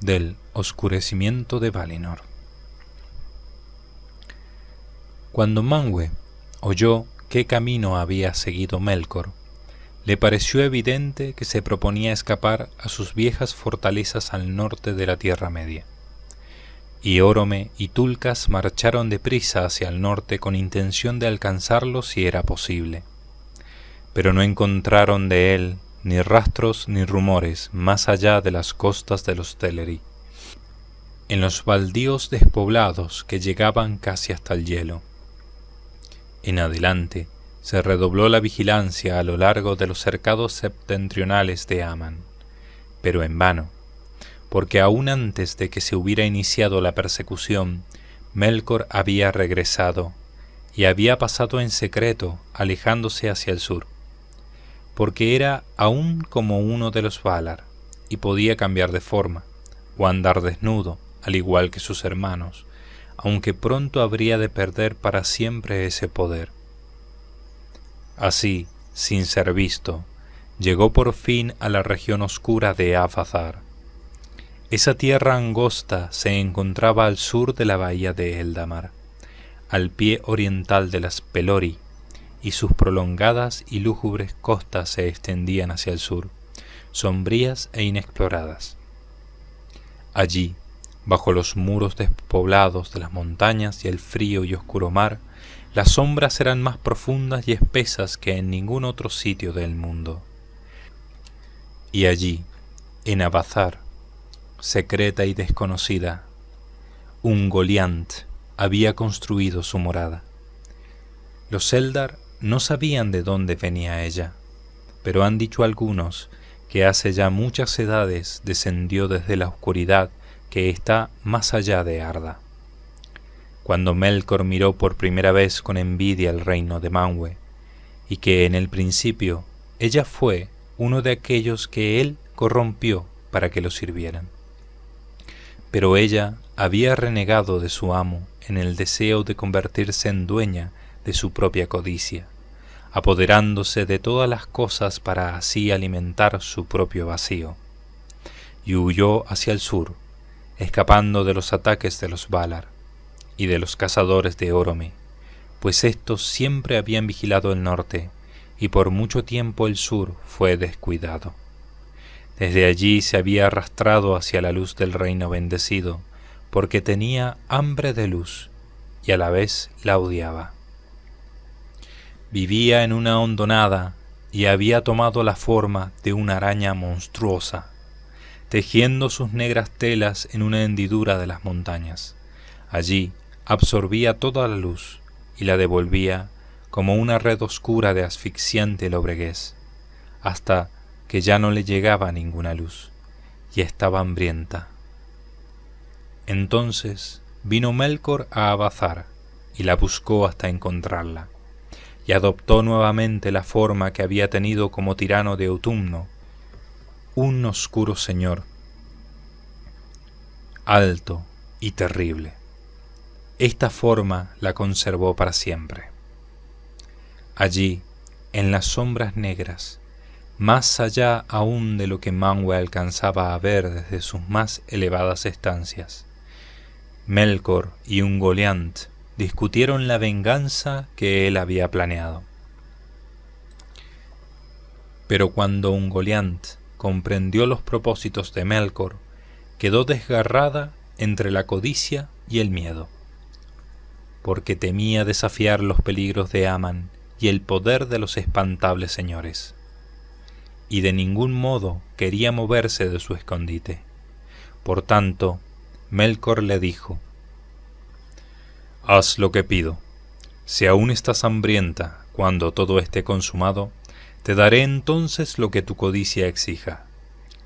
del oscurecimiento de Valinor. Cuando Manwë oyó qué camino había seguido Melkor, le pareció evidente que se proponía escapar a sus viejas fortalezas al norte de la Tierra Media. Y Orome y Tulkas marcharon deprisa hacia el norte con intención de alcanzarlo si era posible. Pero no encontraron de él ni rastros ni rumores más allá de las costas de los Teleri, en los baldíos despoblados que llegaban casi hasta el hielo. En adelante se redobló la vigilancia a lo largo de los cercados septentrionales de Aman, pero en vano, porque aún antes de que se hubiera iniciado la persecución, Melkor había regresado y había pasado en secreto, alejándose hacia el sur, porque era aún como uno de los Valar y podía cambiar de forma o andar desnudo, al igual que sus hermanos, aunque pronto habría de perder para siempre ese poder. Así, sin ser visto, llegó por fin a la región oscura de Avathar. Esa tierra angosta se encontraba al sur de la bahía de Eldamar, al pie oriental de las Pelori, y sus prolongadas y lúgubres costas se extendían hacia el sur, sombrías e inexploradas. Allí, bajo los muros despoblados de las montañas y el frío y oscuro mar, las sombras eran más profundas y espesas que en ningún otro sitio del mundo. Y allí, en Avathar, secreta y desconocida, Ungoliant había construido su morada. Los Eldar no sabían de dónde venía ella, pero han dicho algunos que hace ya muchas edades descendió desde la oscuridad que está más allá de Arda. Cuando Melkor miró por primera vez con envidia el reino de Manwë, y que en el principio ella fue uno de aquellos que él corrompió para que lo sirvieran. Pero ella había renegado de su amo en el deseo de convertirse en dueña de su propia codicia, apoderándose de todas las cosas para así alimentar su propio vacío, y huyó hacia el sur, escapando de los ataques de los Valar y de los cazadores de Orome, pues éstos siempre habían vigilado el norte, y por mucho tiempo el sur fue descuidado. Desde allí se había arrastrado hacia la luz del reino bendecido, porque tenía hambre de luz, y a la vez la odiaba. Vivía en una hondonada, y había tomado la forma de una araña monstruosa, tejiendo sus negras telas en una hendidura de las montañas. Allí absorbía toda la luz y la devolvía como una red oscura de asfixiante lobreguez, hasta que ya no le llegaba ninguna luz y estaba hambrienta. Entonces vino Melkor a Avathar y la buscó hasta encontrarla, y adoptó nuevamente la forma que había tenido como tirano de Utumno, un oscuro señor, alto y terrible. Esta forma la conservó para siempre. Allí, en las sombras negras, más allá aún de lo que Manwë alcanzaba a ver desde sus más elevadas estancias, Melkor y Ungoliant discutieron la venganza que él había planeado. Pero cuando Ungoliant comprendió los propósitos de Melkor, quedó desgarrada entre la codicia y el miedo, porque temía desafiar los peligros de Aman y el poder de los espantables señores, y de ningún modo quería moverse de su escondite. Por tanto, Melkor le dijo: «Haz lo que pido. Si aún estás hambrienta cuando todo esté consumado, te daré entonces lo que tu codicia exija.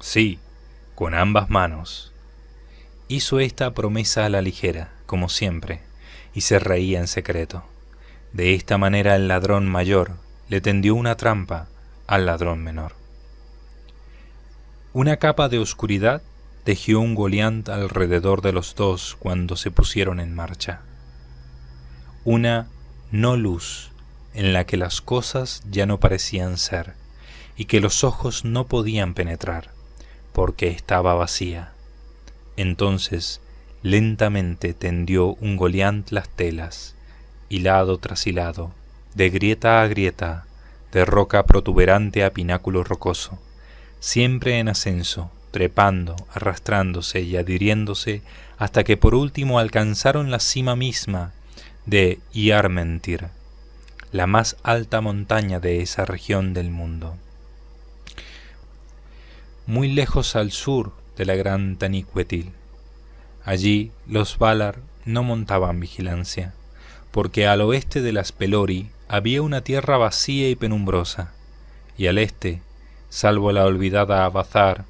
Sí, con ambas manos». Hizo esta promesa a la ligera, como siempre, y se reía en secreto. De esta manera el ladrón mayor le tendió una trampa al ladrón menor. Una capa de oscuridad tejió Ungoliant alrededor de los dos cuando se pusieron en marcha. Una no luz en la que las cosas ya no parecían ser y que los ojos no podían penetrar, porque estaba vacía, Entonces lentamente tendió Ungoliant las telas, hilado tras hilado, de grieta a grieta, de roca protuberante a pináculo rocoso, siempre en ascenso, trepando, arrastrándose y adhiriéndose, hasta que por último alcanzaron la cima misma de Iarmentir, la más alta montaña de esa región del mundo. Muy lejos al sur de la gran Taniquetil. Allí los Valar no montaban vigilancia, porque al oeste de las Pelori había una tierra vacía y penumbrosa, y al este, salvo la olvidada Abazar,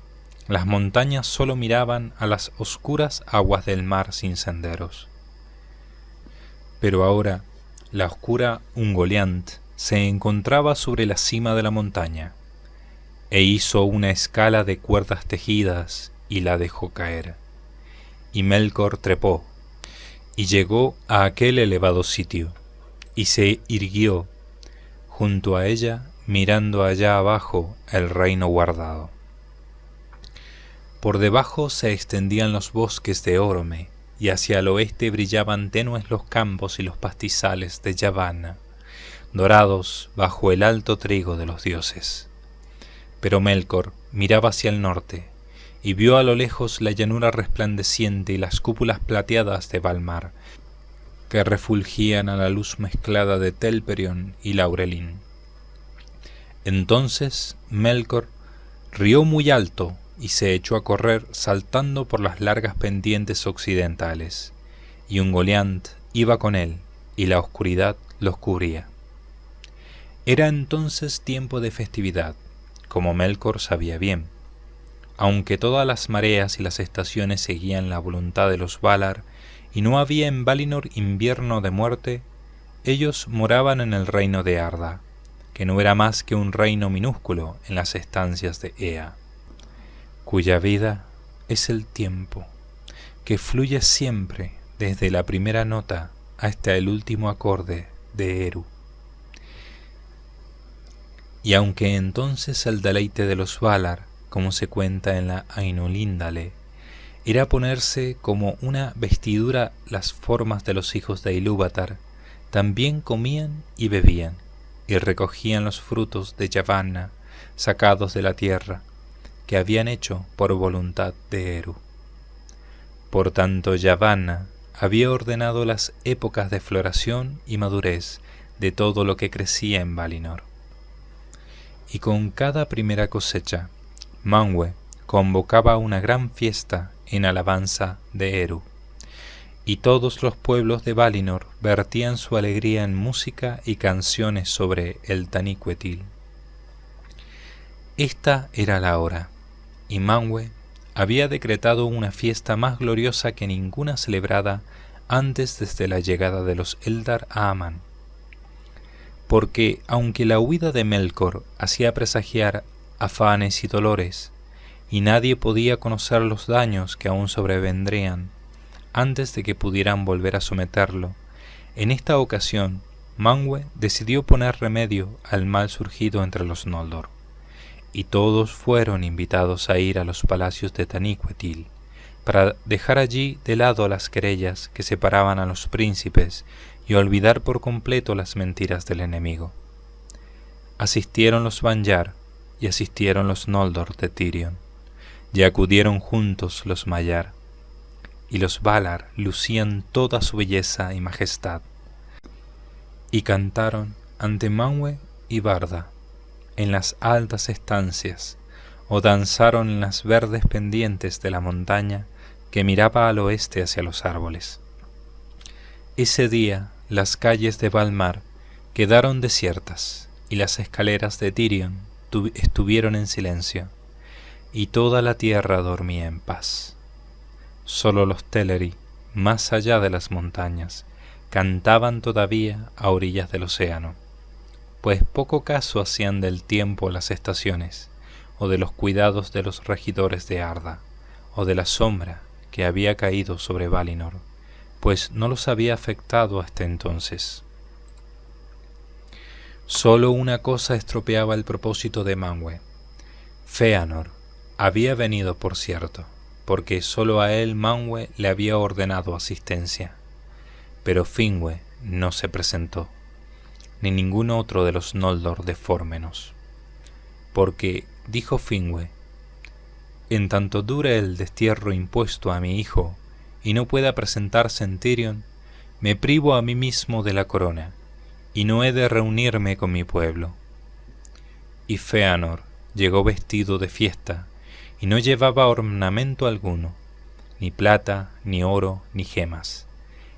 las montañas sólo miraban a las oscuras aguas del mar sin senderos. Pero ahora la oscura Ungoliant se encontraba sobre la cima de la montaña, e hizo una escala de cuerdas tejidas y la dejó caer. Y Melkor trepó, y llegó a aquel elevado sitio, y se irguió junto a ella, mirando allá abajo el reino guardado. Por debajo se extendían los bosques de Orome, y hacia el oeste brillaban tenues los campos y los pastizales de Yavanna, dorados bajo el alto trigo de los dioses. Pero Melkor miraba hacia el norte, y vio a lo lejos la llanura resplandeciente y las cúpulas plateadas de Valmar, que refulgían a la luz mezclada de Telperion y Laurelin. Entonces Melkor rió muy alto y se echó a correr saltando por las largas pendientes occidentales, y Ungoliant iba con él, y la oscuridad los cubría. Era entonces tiempo de festividad, como Melkor sabía bien. Aunque todas las mareas y las estaciones seguían la voluntad de los Valar, y no había en Valinor invierno de muerte, ellos moraban en el reino de Arda, que no era más que un reino minúsculo en las estancias de Ea, cuya vida es el tiempo, que fluye siempre desde la primera nota hasta el último acorde de Eru. Y aunque entonces el deleite de los Valar, como se cuenta en la Ainulindale, era ponerse como una vestidura las formas de los hijos de Ilúvatar, también comían y bebían, y recogían los frutos de Yavanna, sacados de la tierra, que habían hecho por voluntad de Eru. Por tanto Yavanna había ordenado las épocas de floración y madurez de todo lo que crecía en Valinor. Y con cada primera cosecha, Manwë convocaba una gran fiesta en alabanza de Eru, y todos los pueblos de Valinor vertían su alegría en música y canciones sobre el Taniquetil. Esta era la hora, y Manwë había decretado una fiesta más gloriosa que ninguna celebrada antes desde la llegada de los Eldar a Aman. Porque aunque la huida de Melkor hacía presagiar afanes y dolores, y nadie podía conocer los daños que aún sobrevendrían antes de que pudieran volver a someterlo, en esta ocasión Manwë decidió poner remedio al mal surgido entre los Noldor, y todos fueron invitados a ir a los palacios de Taniquetil, para dejar allí de lado las querellas que separaban a los príncipes y olvidar por completo las mentiras del enemigo. Asistieron los Vanyar y asistieron los Noldor de Tirion, y acudieron juntos los Maiar, y los Valar lucían toda su belleza y majestad, y cantaron ante Manwë y Barda en las altas estancias, o danzaron en las verdes pendientes de la montaña que miraba al oeste hacia los árboles. Ese día las calles de Valmar quedaron desiertas, y las escaleras de Tirion estuvieron en silencio, y toda la tierra dormía en paz. Solo los Teleri, más allá de las montañas, cantaban todavía a orillas del océano, pues poco caso hacían del tiempo las estaciones, o de los cuidados de los regidores de Arda, o de la sombra que había caído sobre Valinor, pues no los había afectado hasta entonces. Solo una cosa estropeaba el propósito de Manwë. Fëanor había venido, por cierto, porque sólo a él Manwë le había ordenado asistencia. Pero Finwë no se presentó, ni ningún otro de los Noldor de Fórmenos. Porque, dijo Finwë, en tanto dure el destierro impuesto a mi hijo y no pueda presentarse en Tirion, me privo a mí mismo de la corona, y no he de reunirme con mi pueblo. Y Fëanor llegó vestido de fiesta, y no llevaba ornamento alguno, ni plata, ni oro, ni gemas,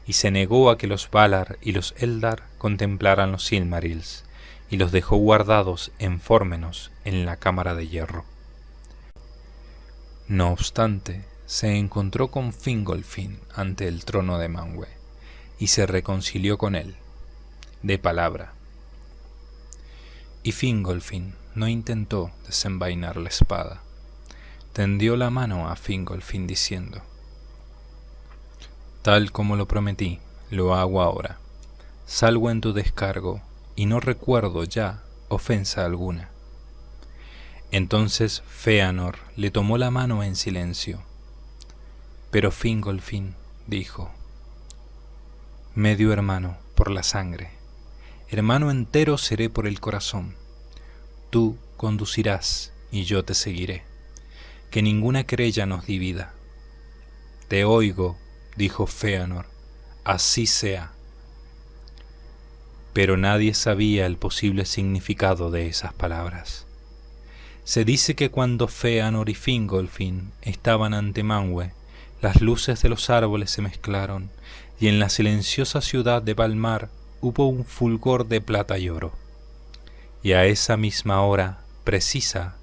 y se negó a que los Valar y los Eldar contemplaran los Silmarils, y los dejó guardados en Fórmenos en la cámara de hierro. No obstante, se encontró con Fingolfin ante el trono de Manwë, y se reconcilió con él, de palabra. Y Fingolfin no intentó desenvainar la espada. Tendió la mano a Fingolfin diciendo: tal como lo prometí, lo hago ahora. Salgo en tu descargo, y no recuerdo ya ofensa alguna. Entonces Fëanor le tomó la mano en silencio. Pero Fingolfin dijo: medio hermano por la sangre, hermano entero seré por el corazón. Tú conducirás y yo te seguiré, que ninguna querella nos divida. Te oigo, dijo Fëanor, así sea. Pero nadie sabía el posible significado de esas palabras. Se dice que cuando Fëanor y Fingolfin estaban ante Manwë, las luces de los árboles se mezclaron, y en la silenciosa ciudad de Valmar hubo un fulgor de plata y oro. Y a esa misma hora precisa,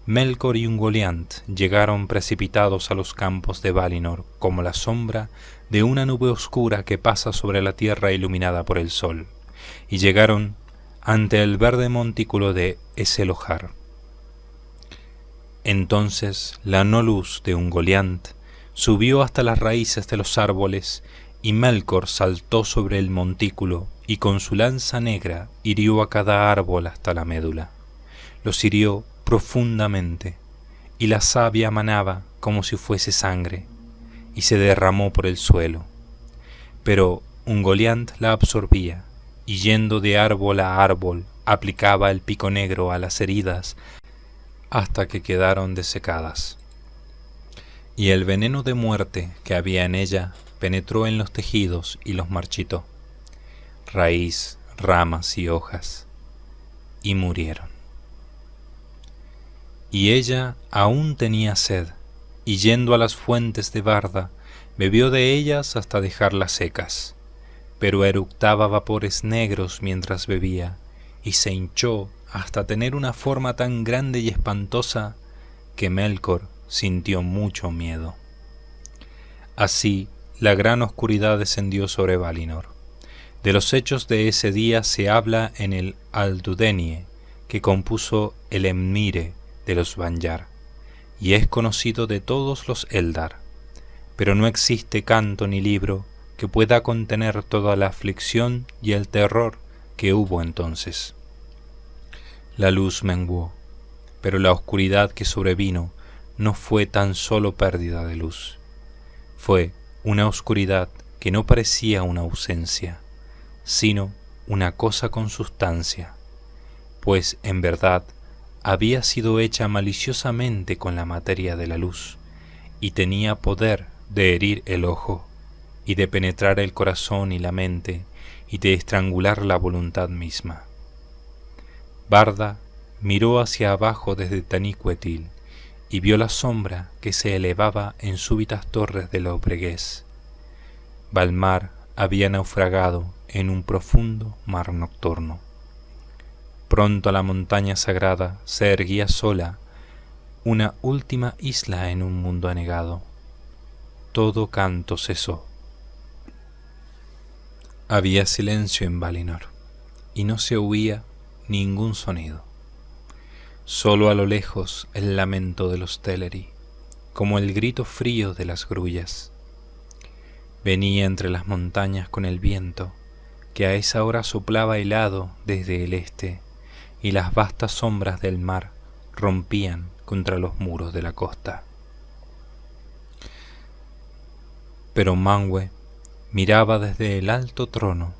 Melkor y Ungoliant llegaron precipitados a los campos de Valinor como la sombra de una nube oscura que pasa sobre la tierra iluminada por el sol, y llegaron ante el verde montículo de Eselohar. Entonces la no luz de Ungoliant subió hasta las raíces de los árboles, y Melkor saltó sobre el montículo y con su lanza negra hirió a cada árbol hasta la médula. Los hirió profundamente, y la savia manaba como si fuese sangre, y se derramó por el suelo. Pero Ungoliant la absorbía, y yendo de árbol a árbol, aplicaba el pico negro a las heridas hasta que quedaron desecadas. Y el veneno de muerte que había en ella penetró en los tejidos y los marchitó, raíz, ramas y hojas, y murieron. Y ella aún tenía sed, y yendo a las fuentes de Barda, bebió de ellas hasta dejarlas secas, pero eructaba vapores negros mientras bebía, y se hinchó hasta tener una forma tan grande y espantosa que Melkor sintió mucho miedo. Así, la gran oscuridad descendió sobre Valinor. De los hechos de ese día se habla en el Aldudenie, que compuso el Emire de los Vanyar, y es conocido de todos los Eldar, pero no existe canto ni libro que pueda contener toda la aflicción y el terror que hubo entonces. La luz menguó, pero la oscuridad que sobrevino no fue tan solo pérdida de luz. Fue una oscuridad que no parecía una ausencia, sino una cosa con sustancia, pues en verdad había sido hecha maliciosamente con la materia de la luz, y tenía poder de herir el ojo, y de penetrar el corazón y la mente, y de estrangular la voluntad misma. Barda miró hacia abajo desde Taniquetil, y vio la sombra que se elevaba en súbitas torres de Lobreguez. Valmar había naufragado en un profundo mar nocturno. Pronto la montaña sagrada se erguía sola, una última isla en un mundo anegado. Todo canto cesó. Había silencio en Valinor, y no se oía ningún sonido. Solo a lo lejos el lamento de los Teleri, como el grito frío de las grullas. Venía entre las montañas con el viento, que a esa hora soplaba helado desde el este, y las vastas sombras del mar rompían contra los muros de la costa. Pero Manwë miraba desde el alto trono,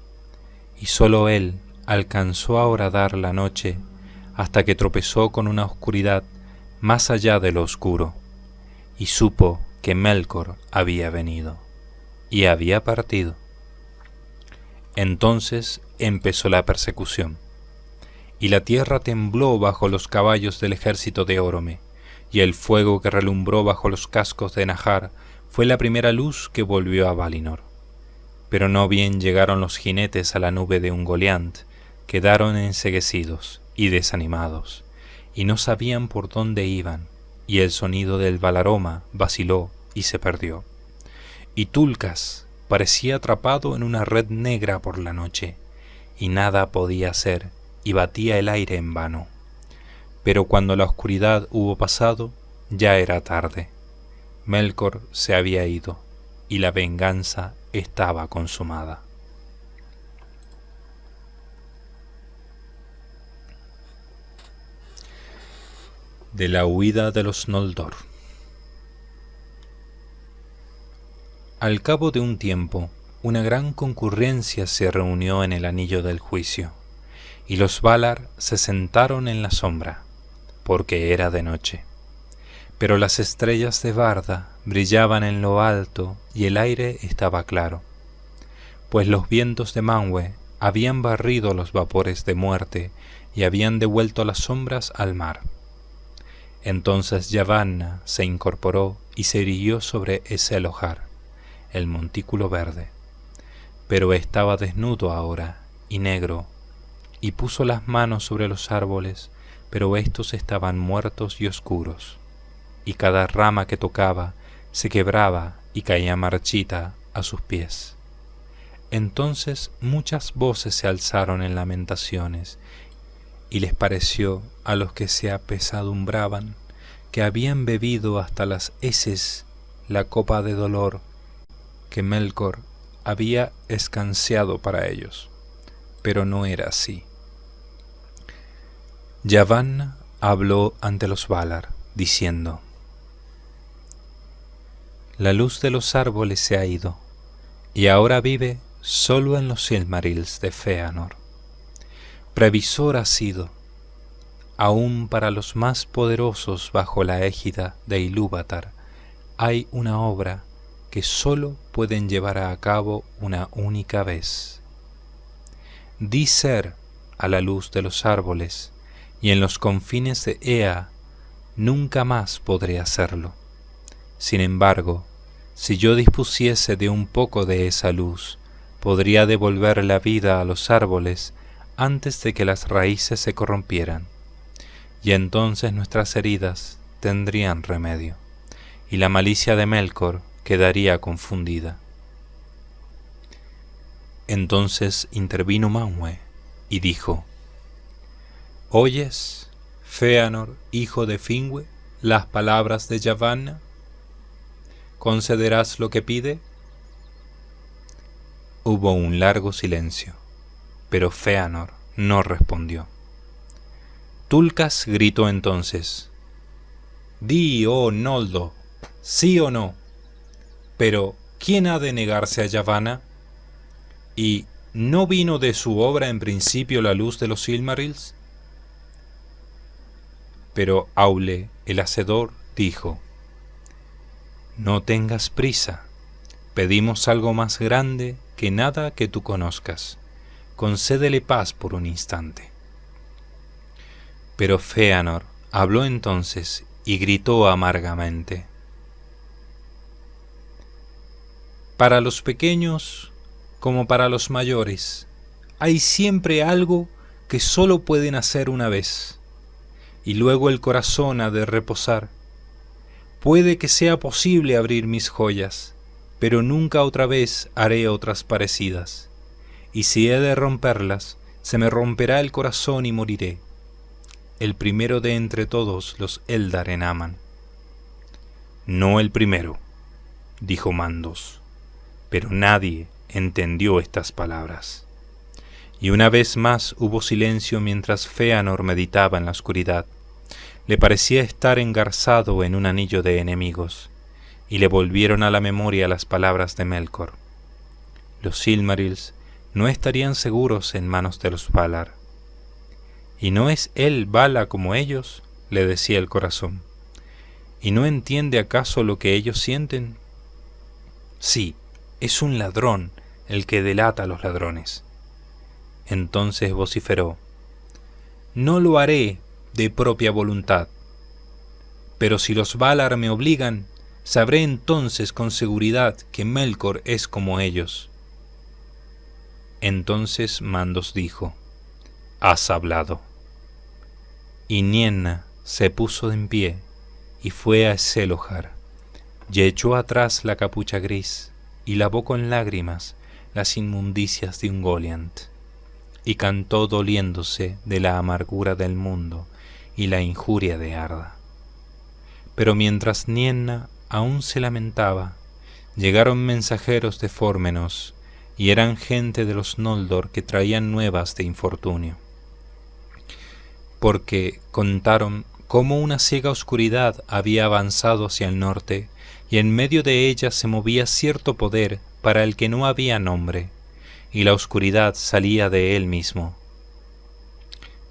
y sólo él alcanzó a horadar la noche hasta que tropezó con una oscuridad más allá de lo oscuro, y supo que Melkor había venido, y había partido. Entonces empezó la persecución, y la tierra tembló bajo los caballos del ejército de Orome, y el fuego que relumbró bajo los cascos de Nahar fue la primera luz que volvió a Valinor. Pero no bien llegaron los jinetes a la nube de Ungoliant, quedaron enceguecidos y desanimados, y no sabían por dónde iban, y el sonido del Valaroma vaciló y se perdió. Y Tulkas parecía atrapado en una red negra por la noche, y nada podía hacer, y batía el aire en vano. Pero cuando la oscuridad hubo pasado, ya era tarde. Melkor se había ido, y la venganza estaba consumada. De la huida de los Noldor. Al cabo de un tiempo, una gran concurrencia se reunió en el Anillo del Juicio, y los Valar se sentaron en la sombra, porque era de noche. Pero las estrellas de Varda brillaban en lo alto y el aire estaba claro, pues los vientos de Manwë habían barrido los vapores de muerte y habían devuelto las sombras al mar. Entonces Yavanna se incorporó y se irguió sobre Eselohar, el montículo verde, pero estaba desnudo ahora y negro, y puso las manos sobre los árboles, pero éstos estaban muertos y oscuros, y cada rama que tocaba se quebraba y caía marchita a sus pies. Entonces muchas voces se alzaron en lamentaciones, y les pareció a los que se apesadumbraban que habían bebido hasta las heces la copa de dolor que Melkor había escanciado para ellos, pero no era así. Yavanna habló ante los Valar, diciendo: La luz de los árboles se ha ido, y ahora vive solo en los Silmarils de Fëanor. Previsor ha sido, aún para los más poderosos bajo la égida de Ilúvatar, hay una obra que sólo pueden llevar a cabo una única vez. Di ser a la luz de los árboles, y en los confines de Ea nunca más podré hacerlo. Sin embargo, si yo dispusiese de un poco de esa luz, podría devolver la vida a los árboles antes de que las raíces se corrompieran, y entonces nuestras heridas tendrían remedio, y la malicia de Melkor quedaría confundida. Entonces intervino Manwë y dijo: ¿Oyes, Fëanor, hijo de Finwë, las palabras de Yavanna? ¿Concederás lo que pide? Hubo un largo silencio, pero Fëanor no respondió. Tulkas gritó entonces: Di, oh Noldo, sí o no. Pero, ¿quién ha de negarse a Yavanna? ¿Y no vino de su obra en principio la luz de los Silmarils? Pero Aule, el hacedor, dijo: No tengas prisa, pedimos algo más grande que nada que tú conozcas. Concédele paz por un instante. Pero Fëanor habló entonces y gritó amargamente: Para los pequeños, como para los mayores, hay siempre algo que sólo pueden hacer una vez, y luego el corazón ha de reposar. Puede que sea posible abrir mis joyas, pero nunca otra vez haré otras parecidas, y si he de romperlas, se me romperá el corazón y moriré, el primero de entre todos los Eldar en Aman. No el primero, dijo Mandos, pero nadie entendió estas palabras. Y una vez más hubo silencio mientras Fëanor meditaba en la oscuridad. Le parecía estar engarzado en un anillo de enemigos, y le volvieron a la memoria las palabras de Melkor. Los Silmarils no estarían seguros en manos de los Valar. ¿Y no es él Vala como ellos?, le decía el corazón. ¿Y no entiende acaso lo que ellos sienten? Sí, es un ladrón el que delata a los ladrones. Entonces vociferó: no lo haré de propia voluntad, pero si los Valar me obligan, sabré entonces con seguridad que Melkor es como ellos. Entonces Mandos dijo: has hablado. Y Nienna se puso en pie y fue a Shelohar, y echó atrás la capucha gris y lavó con lágrimas las inmundicias de Ungoliant, y cantó doliéndose de la amargura del mundo y la injuria de Arda. Pero mientras Nienna aún se lamentaba, llegaron mensajeros de Fórmenos, y eran gente de los Noldor que traían nuevas de infortunio, porque contaron cómo una ciega oscuridad había avanzado hacia el norte, y en medio de ella se movía cierto poder para el que no había nombre, y la oscuridad salía de él mismo.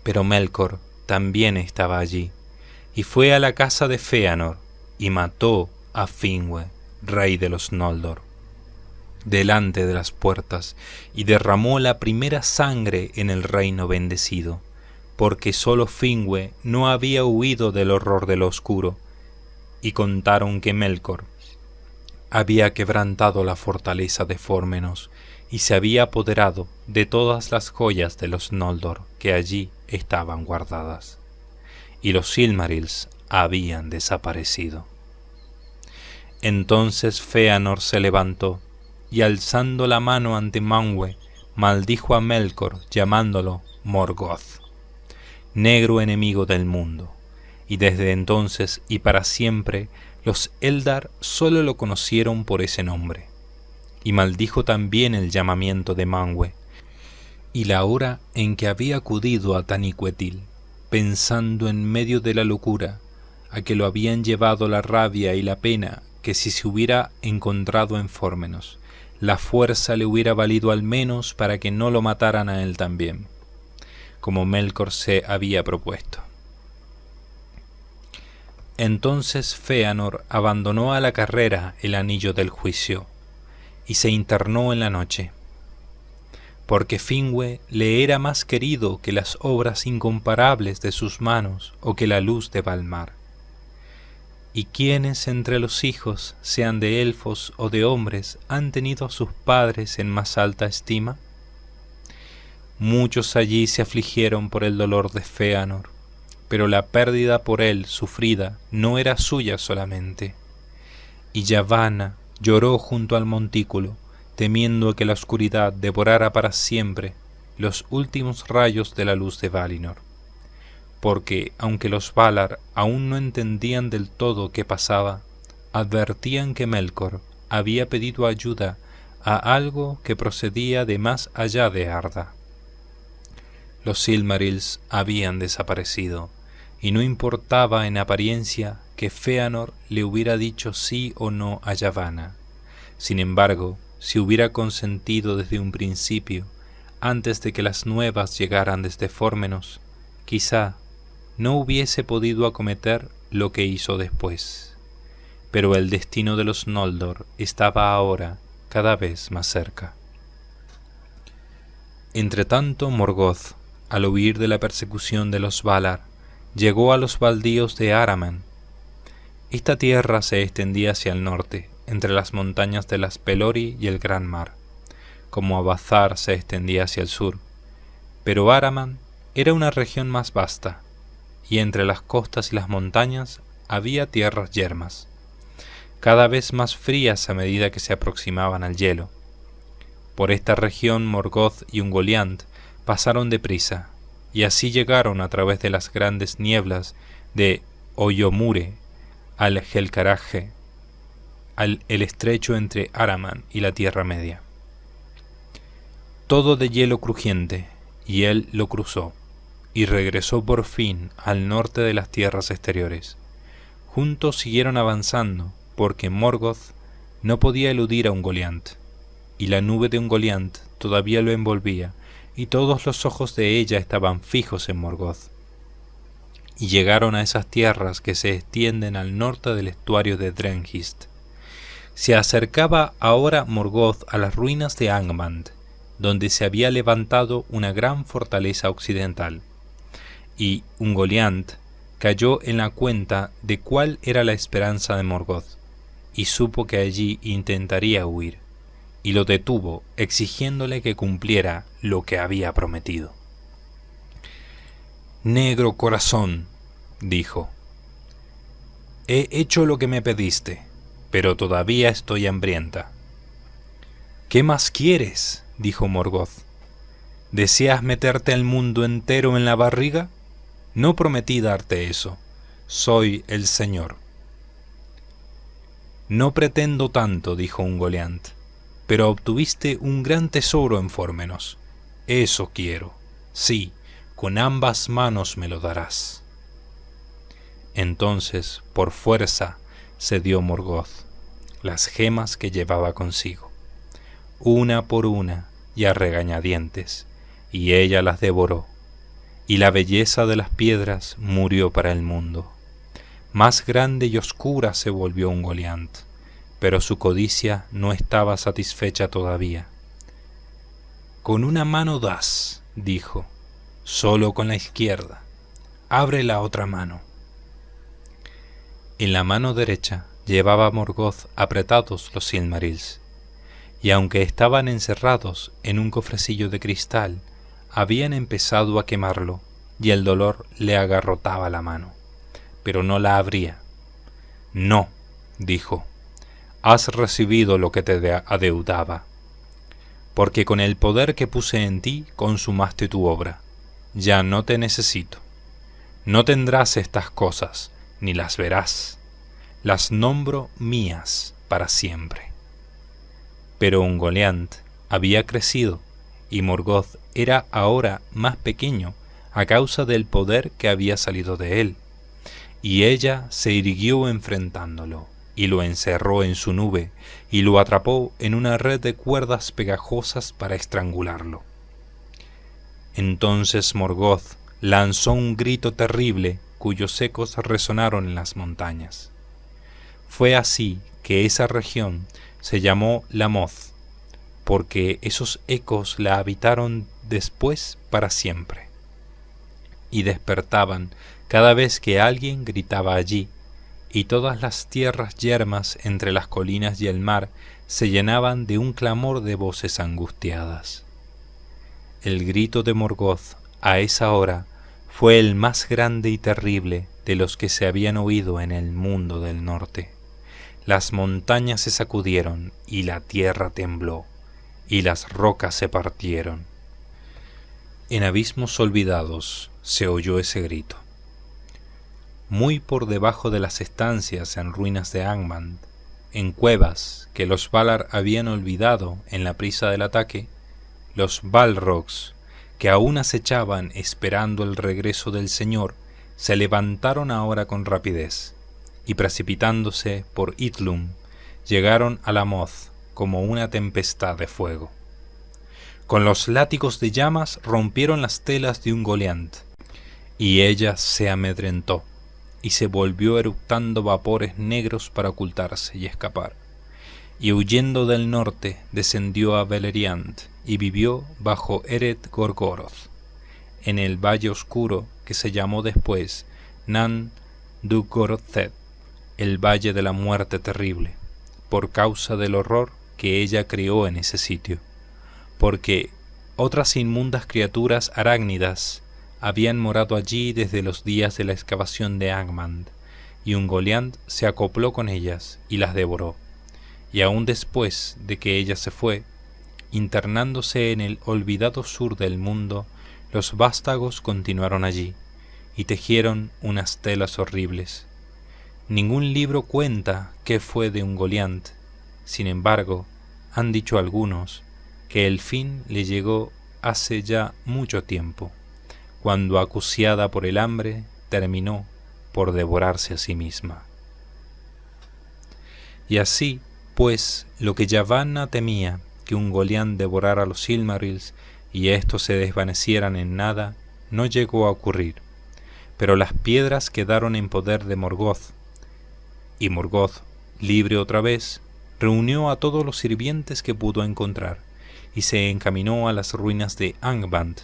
Pero Melkor también estaba allí, y fue a la casa de Fëanor, y mató a Finwë, rey de los Noldor, delante de las puertas, y derramó la primera sangre en el reino bendecido, porque sólo Finwë no había huido del horror del oscuro, y contaron que Melkor había quebrantado la fortaleza de Fórmenos, y se había apoderado de todas las joyas de los Noldor que allí estaban guardadas, y los Silmarils habían desaparecido. Entonces Fëanor se levantó, y alzando la mano ante Manwë, maldijo a Melkor llamándolo Morgoth, negro enemigo del mundo, y desde entonces y para siempre los Eldar solo lo conocieron por ese nombre. Y maldijo también el llamamiento de Manwë, y la hora en que había acudido a Taniquetil, pensando en medio de la locura, a que lo habían llevado la rabia y la pena, que si se hubiera encontrado en Fórmenos, la fuerza le hubiera valido al menos para que no lo mataran a él también, como Melkor se había propuesto. Entonces Fëanor abandonó a la carrera el anillo del juicio, y se internó en la noche, porque Finwë le era más querido que las obras incomparables de sus manos o que la luz de Valmar. ¿Y quiénes entre los hijos, sean de elfos o de hombres, han tenido a sus padres en más alta estima? Muchos allí se afligieron por el dolor de Fëanor, pero la pérdida por él sufrida no era suya solamente. Y Yavanna lloró junto al montículo, temiendo que la oscuridad devorara para siempre los últimos rayos de la luz de Valinor, porque aunque los Valar aún no entendían del todo qué pasaba, advertían que Melkor había pedido ayuda a algo que procedía de más allá de Arda. Los Silmarils habían desaparecido, y no importaba en apariencia que Fëanor le hubiera dicho sí o no a Yavanna. Sin embargo, si hubiera consentido desde un principio, antes de que las nuevas llegaran desde Fórmenos, quizá no hubiese podido acometer lo que hizo después. Pero el destino de los Noldor estaba ahora cada vez más cerca. Entretanto Morgoth, al huir de la persecución de los Valar, llegó a los baldíos de Araman. Esta tierra se extendía hacia el norte, entre las montañas de las Pelori y el gran mar, como Abazar se extendía hacia el sur, pero Araman era una región más vasta, y entre las costas y las montañas había tierras yermas, cada vez más frías a medida que se aproximaban al hielo. Por esta región Morgoth y Ungoliant pasaron deprisa, y así llegaron a través de las grandes nieblas de Hoyomure al Helcaraje, el estrecho entre Araman y la Tierra Media. Todo de hielo crujiente, y él lo cruzó, y regresó por fin al norte de las tierras exteriores. Juntos siguieron avanzando, porque Morgoth no podía eludir a Ungoliant, y la nube de Ungoliant todavía lo envolvía, y todos los ojos de ella estaban fijos en Morgoth. Y llegaron a esas tierras que se extienden al norte del estuario de Drenghist. Se acercaba ahora Morgoth a las ruinas de Angband, donde se había levantado una gran fortaleza occidental, y Ungoliant cayó en la cuenta de cuál era la esperanza de Morgoth, y supo que allí intentaría huir, y lo detuvo, exigiéndole que cumpliera lo que había prometido. «Negro corazón», dijo, «he hecho lo que me pediste, pero todavía estoy hambrienta». «¿Qué más quieres?», dijo Morgoth. «¿Deseas meterte el mundo entero en la barriga? No prometí darte eso. Soy el Señor». «No pretendo tanto», dijo Ungoliant, «pero obtuviste un gran tesoro en Fórmenos. Eso quiero. Sí, con ambas manos me lo darás». Entonces, por fuerza, cedió Morgoth las gemas que llevaba consigo, una por una y a regañadientes, y ella las devoró, y la belleza de las piedras murió para el mundo. Más grande y oscura se volvió Ungoliant, pero su codicia no estaba satisfecha todavía. «Con una mano das», dijo, «solo con la izquierda. Abre la otra mano». En la mano derecha llevaba Morgoth apretados los Silmarils, y aunque estaban encerrados en un cofrecillo de cristal, habían empezado a quemarlo, y el dolor le agarrotaba la mano, pero no la abría. «No», dijo, «has recibido lo que te adeudaba, porque con el poder que puse en ti consumaste tu obra. Ya no te necesito. No tendrás estas cosas, ni las verás. Las nombro mías para siempre». Pero Ungoliant había crecido, y Morgoth era ahora más pequeño a causa del poder que había salido de él, y ella se irguió enfrentándolo, y lo encerró en su nube, y lo atrapó en una red de cuerdas pegajosas para estrangularlo. Entonces Morgoth lanzó un grito terrible cuyos ecos resonaron en las montañas. Fue así que esa región se llamó Lamoth, porque esos ecos la habitaron después para siempre, y despertaban cada vez que alguien gritaba allí, y todas las tierras yermas entre las colinas y el mar se llenaban de un clamor de voces angustiadas. El grito de Morgoth a esa hora fue el más grande y terrible de los que se habían oído en el mundo del norte. Las montañas se sacudieron y la tierra tembló, y las rocas se partieron. En abismos olvidados se oyó ese grito. Muy por debajo de las estancias en ruinas de Angband, en cuevas que los Valar habían olvidado en la prisa del ataque, los Balrogs, que aún acechaban esperando el regreso del Señor, se levantaron ahora con rapidez, y precipitándose por Idlum, llegaron a Lamoth como una tempestad de fuego. Con los látigos de llamas rompieron las telas de Ungoliant, y ella se amedrentó, y se volvió eructando vapores negros para ocultarse y escapar, y huyendo del norte descendió a Beleriand, y vivió bajo Eret Gorgoroth, en el valle oscuro que se llamó después Nan-Dugorotheth, el valle de la muerte terrible, por causa del horror que ella crió en ese sitio, porque otras inmundas criaturas arácnidas habían morado allí desde los días de la excavación de Angband, y Ungoliant se acopló con ellas y las devoró, y aun después de que ella se fue, internándose en el olvidado sur del mundo, los vástagos continuaron allí, y tejieron unas telas horribles. Ningún libro cuenta qué fue de Ungoliant. Sin embargo, han dicho algunos que el fin le llegó hace ya mucho tiempo, cuando acuciada por el hambre terminó por devorarse a sí misma. Y así, pues, lo que Yavanna temía, que un Golián devorara los Silmarils y éstos se desvanecieran en nada, no llegó a ocurrir. Pero las piedras quedaron en poder de Morgoth, y Morgoth, libre otra vez, reunió a todos los sirvientes que pudo encontrar, y se encaminó a las ruinas de Angband.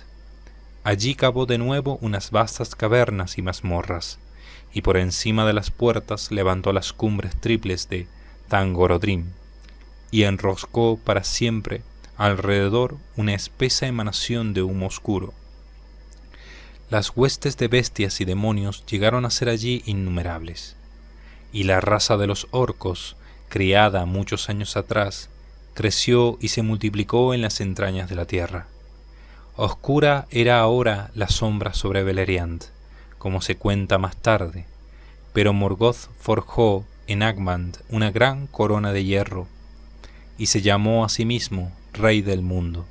Allí cavó de nuevo unas vastas cavernas y mazmorras, y por encima de las puertas levantó las cumbres triples de Tangorodrim, y enroscó para siempre alrededor una espesa emanación de humo oscuro. Las huestes de bestias y demonios llegaron a ser allí innumerables, y la raza de los orcos, criada muchos años atrás, creció y se multiplicó en las entrañas de la tierra. Oscura era ahora la sombra sobre Beleriand, como se cuenta más tarde, pero Morgoth forjó en Angband una gran corona de hierro, y se llamó a sí mismo Rey del Mundo.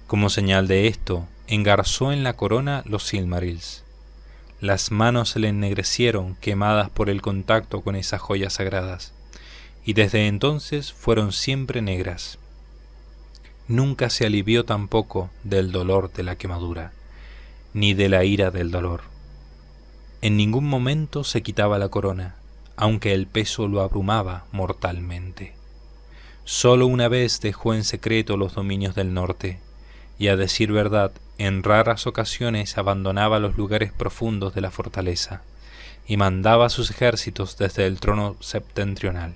Como señal de esto, engarzó en la corona los Silmarils. Las manos se le ennegrecieron quemadas por el contacto con esas joyas sagradas, y desde entonces fueron siempre negras. Nunca se alivió tampoco del dolor de la quemadura, ni de la ira del dolor. En ningún momento se quitaba la corona, aunque el peso lo abrumaba mortalmente. Solo una vez dejó en secreto los dominios del norte, y a decir verdad, en raras ocasiones abandonaba los lugares profundos de la fortaleza, y mandaba sus ejércitos desde el trono septentrional.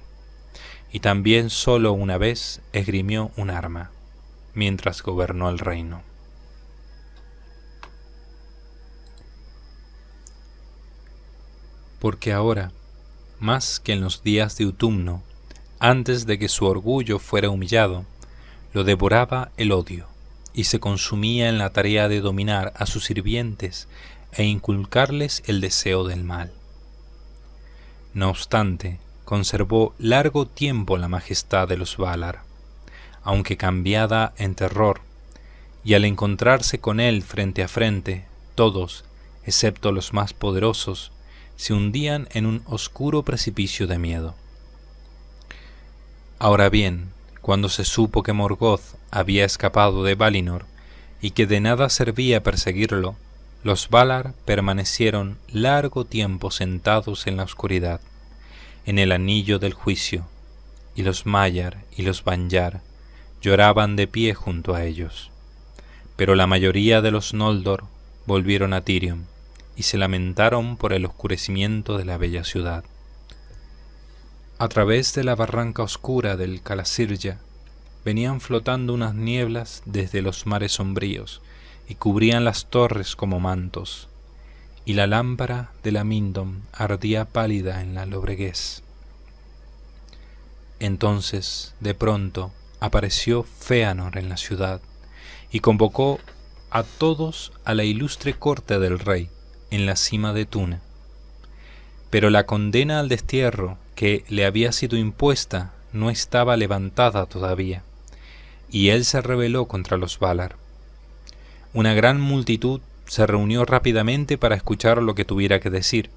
Y también solo una vez esgrimió un arma, mientras gobernó el reino. Porque ahora, más que en los días de Utumno, antes de que su orgullo fuera humillado, lo devoraba el odio, y se consumía en la tarea de dominar a sus sirvientes e inculcarles el deseo del mal. No obstante, conservó largo tiempo la majestad de los Valar, aunque cambiada en terror, y al encontrarse con él frente a frente, todos, excepto los más poderosos, se hundían en un oscuro precipicio de miedo. Ahora bien, cuando se supo que Morgoth había escapado de Valinor y que de nada servía perseguirlo, los Valar permanecieron largo tiempo sentados en la oscuridad, en el anillo del juicio, y los Maiar y los Vanyar lloraban de pie junto a ellos. Pero la mayoría de los Noldor volvieron a Tirion y se lamentaron por el oscurecimiento de la bella ciudad. A través de la barranca oscura del Calasirya venían flotando unas nieblas desde los mares sombríos y cubrían las torres como mantos, y la lámpara de la Mindom ardía pálida en la lobreguez. Entonces, de pronto, apareció Fëanor en la ciudad y convocó a todos a la ilustre corte del rey en la cima de Tuna. Pero la condena al destierro que le había sido impuesta no estaba levantada todavía, y él se rebeló contra los Valar. Una gran multitud se reunió rápidamente para escuchar lo que tuviera que decir,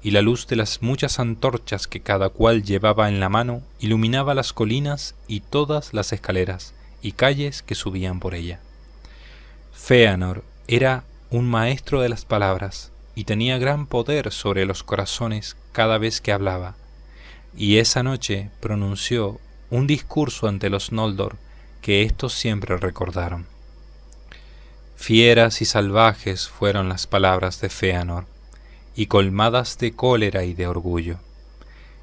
y la luz de las muchas antorchas que cada cual llevaba en la mano iluminaba las colinas y todas las escaleras y calles que subían por ella. Fëanor era un maestro de las palabras y tenía gran poder sobre los corazones cada vez que hablaba, y esa noche pronunció un discurso ante los Noldor que éstos siempre recordaron. Fieras y salvajes fueron las palabras de Fëanor, y colmadas de cólera y de orgullo,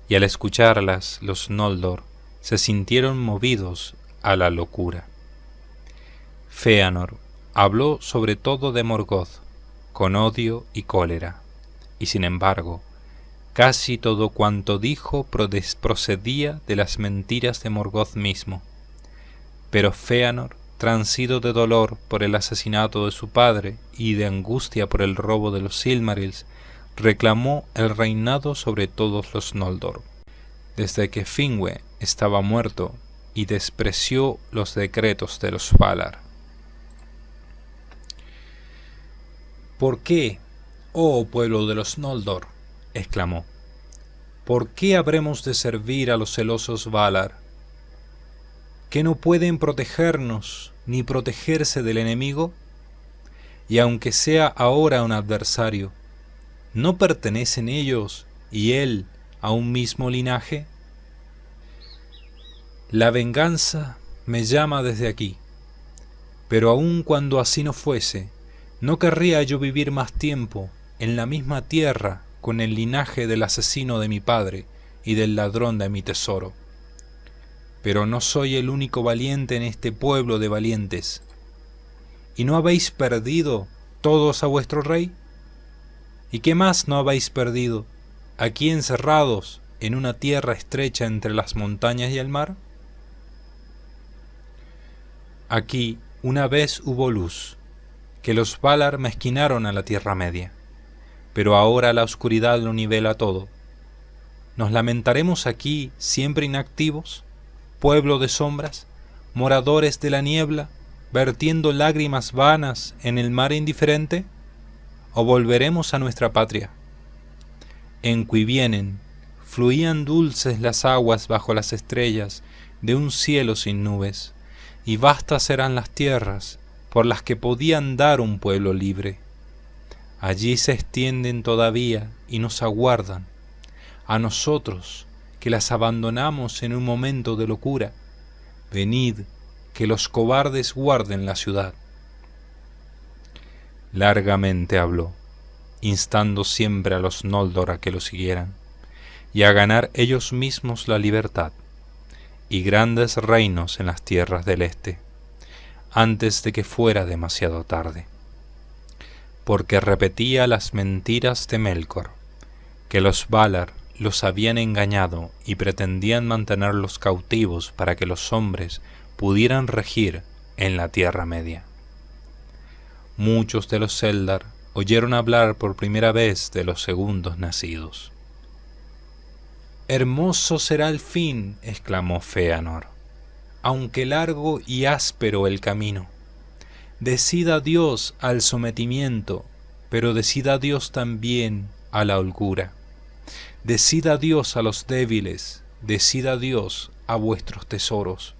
y al escucharlas los Noldor se sintieron movidos a la locura. Fëanor habló sobre todo de Morgoth, con odio y cólera, y sin embargo, casi todo cuanto dijo procedía de las mentiras de Morgoth mismo. Pero Fëanor, transido de dolor por el asesinato de su padre y de angustia por el robo de los Silmarils, reclamó el reinado sobre todos los Noldor, desde que Finwë estaba muerto, y despreció los decretos de los Valar. ¿Por qué, oh pueblo de los Noldor?, exclamó. ¿por qué habremos de servir a los celosos Valar, que no pueden protegernos ni protegerse del enemigo? Y aunque sea ahora un adversario, ¿no pertenecen ellos y él a un mismo linaje? La venganza me llama desde aquí, pero aun cuando así no fuese, no querría yo vivir más tiempo en la misma tierra con el linaje del asesino de mi padre y del ladrón de mi tesoro. Pero no soy el único valiente en este pueblo de valientes. ¿Y no habéis perdido todos a vuestro rey? ¿Y qué más no habéis perdido, aquí encerrados en una tierra estrecha entre las montañas y el mar? Aquí una vez hubo luz, que los Valar mezquinaron a la Tierra Media, pero ahora la oscuridad lo nivela todo. ¿Nos lamentaremos aquí siempre inactivos, pueblo de sombras, moradores de la niebla, vertiendo lágrimas vanas en el mar indiferente? ¿O volveremos a nuestra patria? En Cuivienen fluían dulces las aguas bajo las estrellas de un cielo sin nubes, y vastas eran las tierras por las que podía andar un pueblo libre. Allí se extienden todavía y nos aguardan, a nosotros que las abandonamos en un momento de locura. Venid, que los cobardes guarden la ciudad. Largamente habló, instando siempre a los Noldor a que lo siguieran, y a ganar ellos mismos la libertad, y grandes reinos en las tierras del este, antes de que fuera demasiado tarde. Porque repetía las mentiras de Melkor, que los Valar los habían engañado y pretendían mantenerlos cautivos para que los hombres pudieran regir en la Tierra Media. Muchos de los Eldar oyeron hablar por primera vez de los segundos nacidos. «Hermoso será el fin», exclamó Fëanor, «aunque largo y áspero el camino. Decida Dios al sometimiento, pero decida Dios también a la holgura. Decida Dios a los débiles, decida Dios a vuestros tesoros,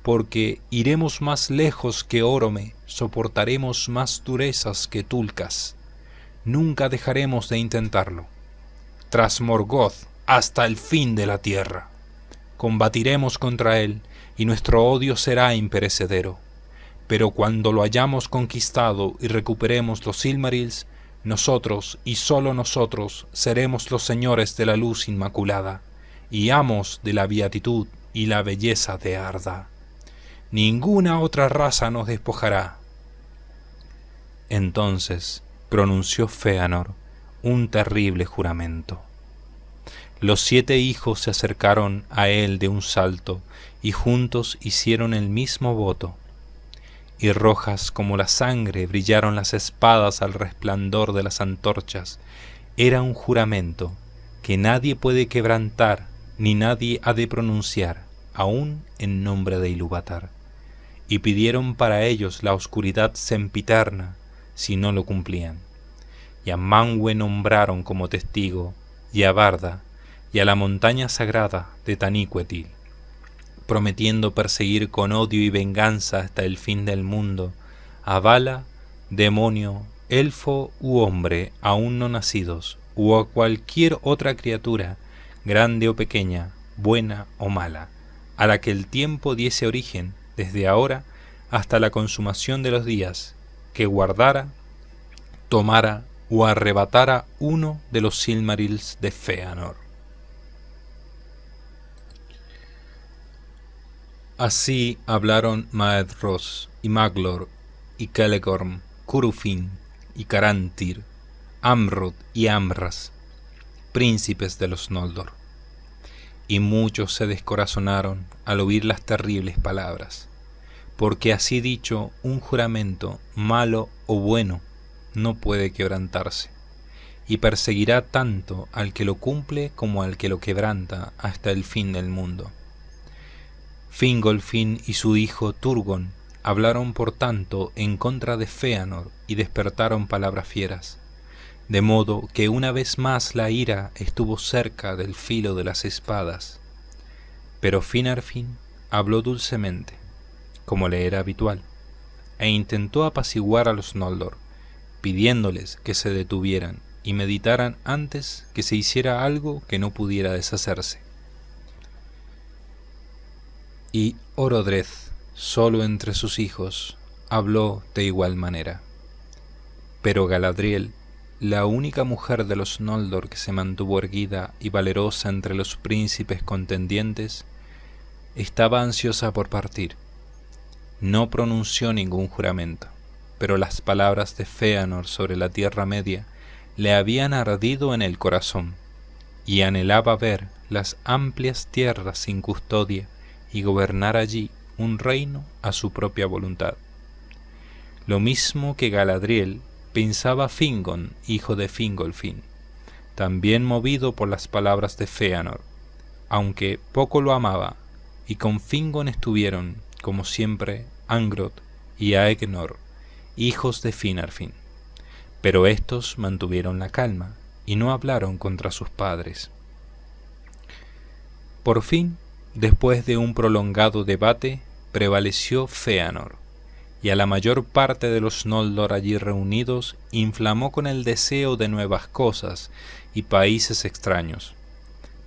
porque iremos más lejos que Orome, soportaremos más durezas que Tulkas. Nunca dejaremos de intentarlo. Tras Morgoth, hasta el fin de la tierra. Combatiremos contra él, y nuestro odio será imperecedero. Pero cuando lo hayamos conquistado y recuperemos los Silmarils, nosotros y solo nosotros seremos los señores de la luz inmaculada, y amos de la beatitud y la belleza de Arda. Ninguna otra raza nos despojará. Entonces pronunció Fëanor un terrible juramento. Los 7 hijos se acercaron a él de un salto, y juntos hicieron el mismo voto. Y rojas como la sangre brillaron las espadas al resplandor de las antorchas. Era un juramento que nadie puede quebrantar, ni nadie ha de pronunciar, aun en nombre de Ilúvatar. Y pidieron para ellos la oscuridad sempiterna, si no lo cumplían. Y a Manwë nombraron como testigo, y a Barda, y a la montaña sagrada de Taniquetil, prometiendo perseguir con odio y venganza hasta el fin del mundo a Vala, demonio, elfo u hombre aún no nacidos, o a cualquier otra criatura, grande o pequeña, buena o mala, a la que el tiempo diese origen desde ahora hasta la consumación de los días, que guardara, tomara o arrebatara uno de los Silmarils de Fëanor. Así hablaron Maedhros y Maglor y Celegorm, Curufin y Carantir, Amrod y Amras, príncipes de los Noldor. Y muchos se descorazonaron al oír las terribles palabras, porque así dicho un juramento, malo o bueno, no puede quebrantarse, y perseguirá tanto al que lo cumple como al que lo quebranta hasta el fin del mundo. Fingolfin y su hijo Turgon hablaron por tanto en contra de Fëanor y despertaron palabras fieras. de modo que una vez más la ira estuvo cerca del filo de las espadas. Pero Finarfin habló dulcemente, como le era habitual, e intentó apaciguar a los Noldor, pidiéndoles que se detuvieran y meditaran antes que se hiciera algo que no pudiera deshacerse. Y Orodreth, solo entre sus hijos, habló de igual manera. Pero Galadriel, la única mujer de los Noldor que se mantuvo erguida y valerosa entre los príncipes contendientes, estaba ansiosa por partir. No pronunció ningún juramento, pero las palabras de Fëanor sobre la Tierra Media le habían ardido en el corazón, y anhelaba ver las amplias tierras sin custodia y gobernar allí un reino a su propia voluntad. Lo mismo que Galadriel pensaba Fingon, hijo de Fingolfin, también movido por las palabras de Fëanor, aunque poco lo amaba, y con Fingon estuvieron, como siempre, Angrod y Aegnor, hijos de Finarfin. Pero éstos mantuvieron la calma y no hablaron contra sus padres. Por fin, después de un prolongado debate, prevaleció Fëanor, y a la mayor parte de los Noldor allí reunidos inflamó con el deseo de nuevas cosas y países extraños.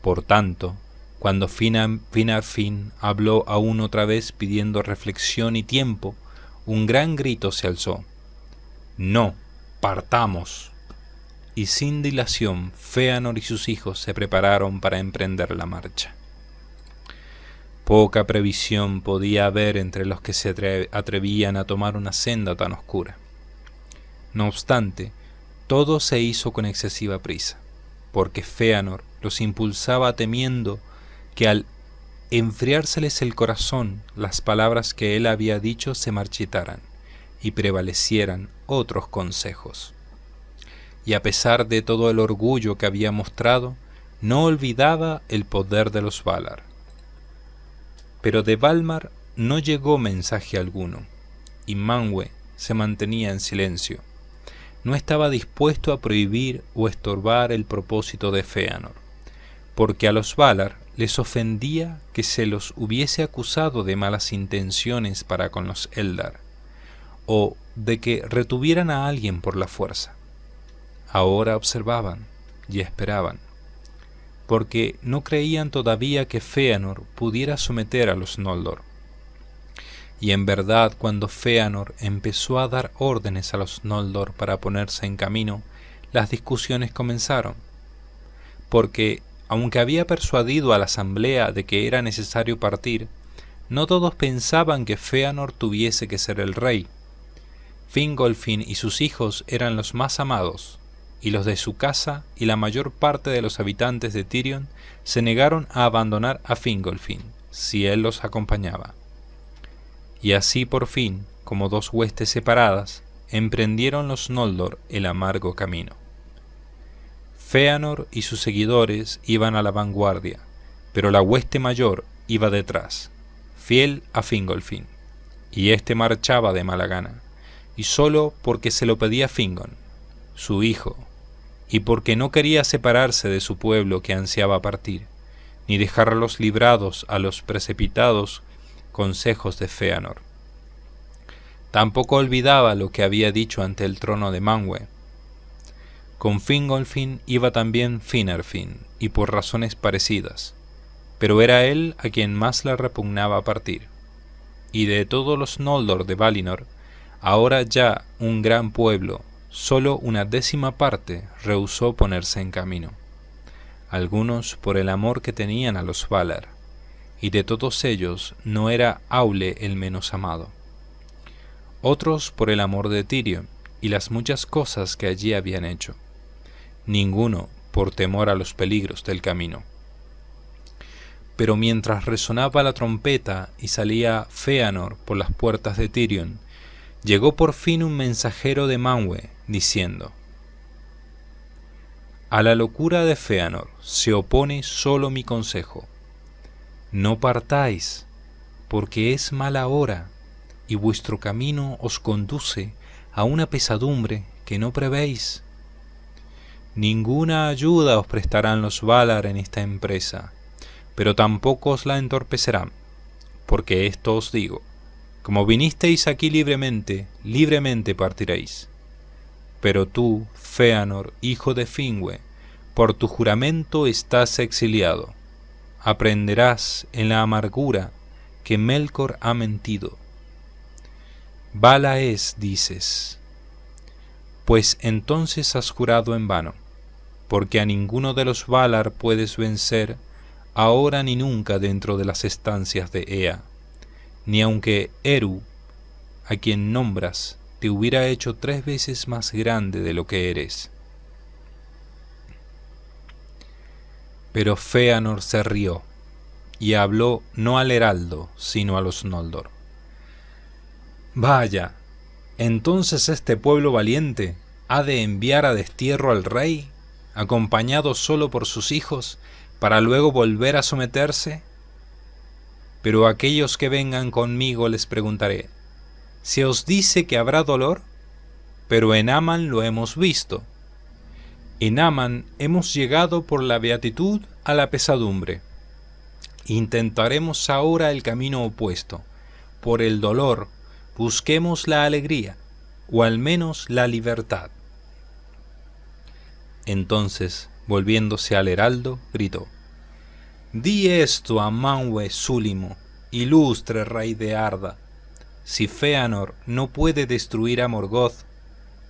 Por tanto, cuando Finarfin habló aún otra vez pidiendo reflexión y tiempo, un gran grito se alzó: «¡No! ¡Partamos!». Y sin dilación, Fëanor y sus hijos se prepararon para emprender la marcha. Poca previsión podía haber entre los que se atrevían a tomar una senda tan oscura. No obstante, todo se hizo con excesiva prisa, porque Fëanor los impulsaba temiendo que al enfriárseles el corazón las palabras que él había dicho se marchitaran y prevalecieran otros consejos. Y a pesar de todo el orgullo que había mostrado, no olvidaba el poder de los Valar. Pero de Valmar no llegó mensaje alguno, y Manwë se mantenía en silencio. No estaba dispuesto a prohibir o estorbar el propósito de Fëanor, porque a los Valar les ofendía que se los hubiese acusado de malas intenciones para con los Eldar, o de que retuvieran a alguien por la fuerza. Ahora observaban y esperaban, porque no creían todavía que Fëanor pudiera someter a los Noldor. Y en verdad, cuando Fëanor empezó a dar órdenes a los Noldor para ponerse en camino, las discusiones comenzaron, porque, aunque había persuadido a la asamblea de que era necesario partir, no todos pensaban que Fëanor tuviese que ser el rey. Fingolfin y sus hijos eran los más amados, y los de su casa y la mayor parte de los habitantes de Tirion se negaron a abandonar a Fingolfin, si él los acompañaba. Y así por fin, como dos huestes separadas, emprendieron los Noldor el amargo camino. Fëanor y sus seguidores iban a la vanguardia, pero la hueste mayor iba detrás, fiel a Fingolfin, y éste marchaba de mala gana, y solo porque se lo pedía Fingon, su hijo, y porque no quería separarse de su pueblo que ansiaba partir, ni dejarlos librados a los precipitados consejos de Fëanor. Tampoco olvidaba lo que había dicho ante el trono de Manwë. Con Fingolfin iba también Finarfin, y por razones parecidas, pero era él a quien más le repugnaba partir, y de todos los Noldor de Valinor, ahora ya un gran pueblo, solo una 10ª parte rehusó ponerse en camino, algunos por el amor que tenían a los Valar, y de todos ellos no era Aule el menos amado. Otros por el amor de Tirion y las muchas cosas que allí habían hecho, ninguno por temor a los peligros del camino. Pero mientras resonaba la trompeta y salía Fëanor por las puertas de Tirion, llegó por fin un mensajero de Manwë, diciendo: «A la locura de Fëanor se opone solo mi consejo. No partáis, porque es mala hora, y vuestro camino os conduce a una pesadumbre que no prevéis. Ninguna ayuda os prestarán los Valar en esta empresa, pero tampoco os la entorpecerán, porque esto os digo, como vinisteis aquí libremente, libremente partiréis. Pero tú, Fëanor, hijo de Finwë, por tu juramento estás exiliado. Aprenderás en la amargura que Melkor ha mentido. Vala es, dices. Pues entonces has jurado en vano, porque a ninguno de los Valar puedes vencer, ahora ni nunca dentro de las estancias de Ea, ni aunque Eru, a quien nombras, te hubiera hecho 3 veces más grande de lo que eres. Pero Fëanor se rió, y habló no al heraldo, sino a los Noldor. Vaya, entonces este pueblo valiente ha de enviar a destierro al rey, acompañado solo por sus hijos, para luego volver a someterse. Pero a aquellos que vengan conmigo les preguntaré, ¿se os dice que habrá dolor? Pero en Aman lo hemos visto. En Aman hemos llegado por la beatitud a la pesadumbre. Intentaremos ahora el camino opuesto. Por el dolor busquemos la alegría, o al menos la libertad. Entonces, volviéndose al heraldo, gritó: Di esto a Manwë Súlimo, ilustre rey de Arda. Si Fëanor no puede destruir a Morgoth,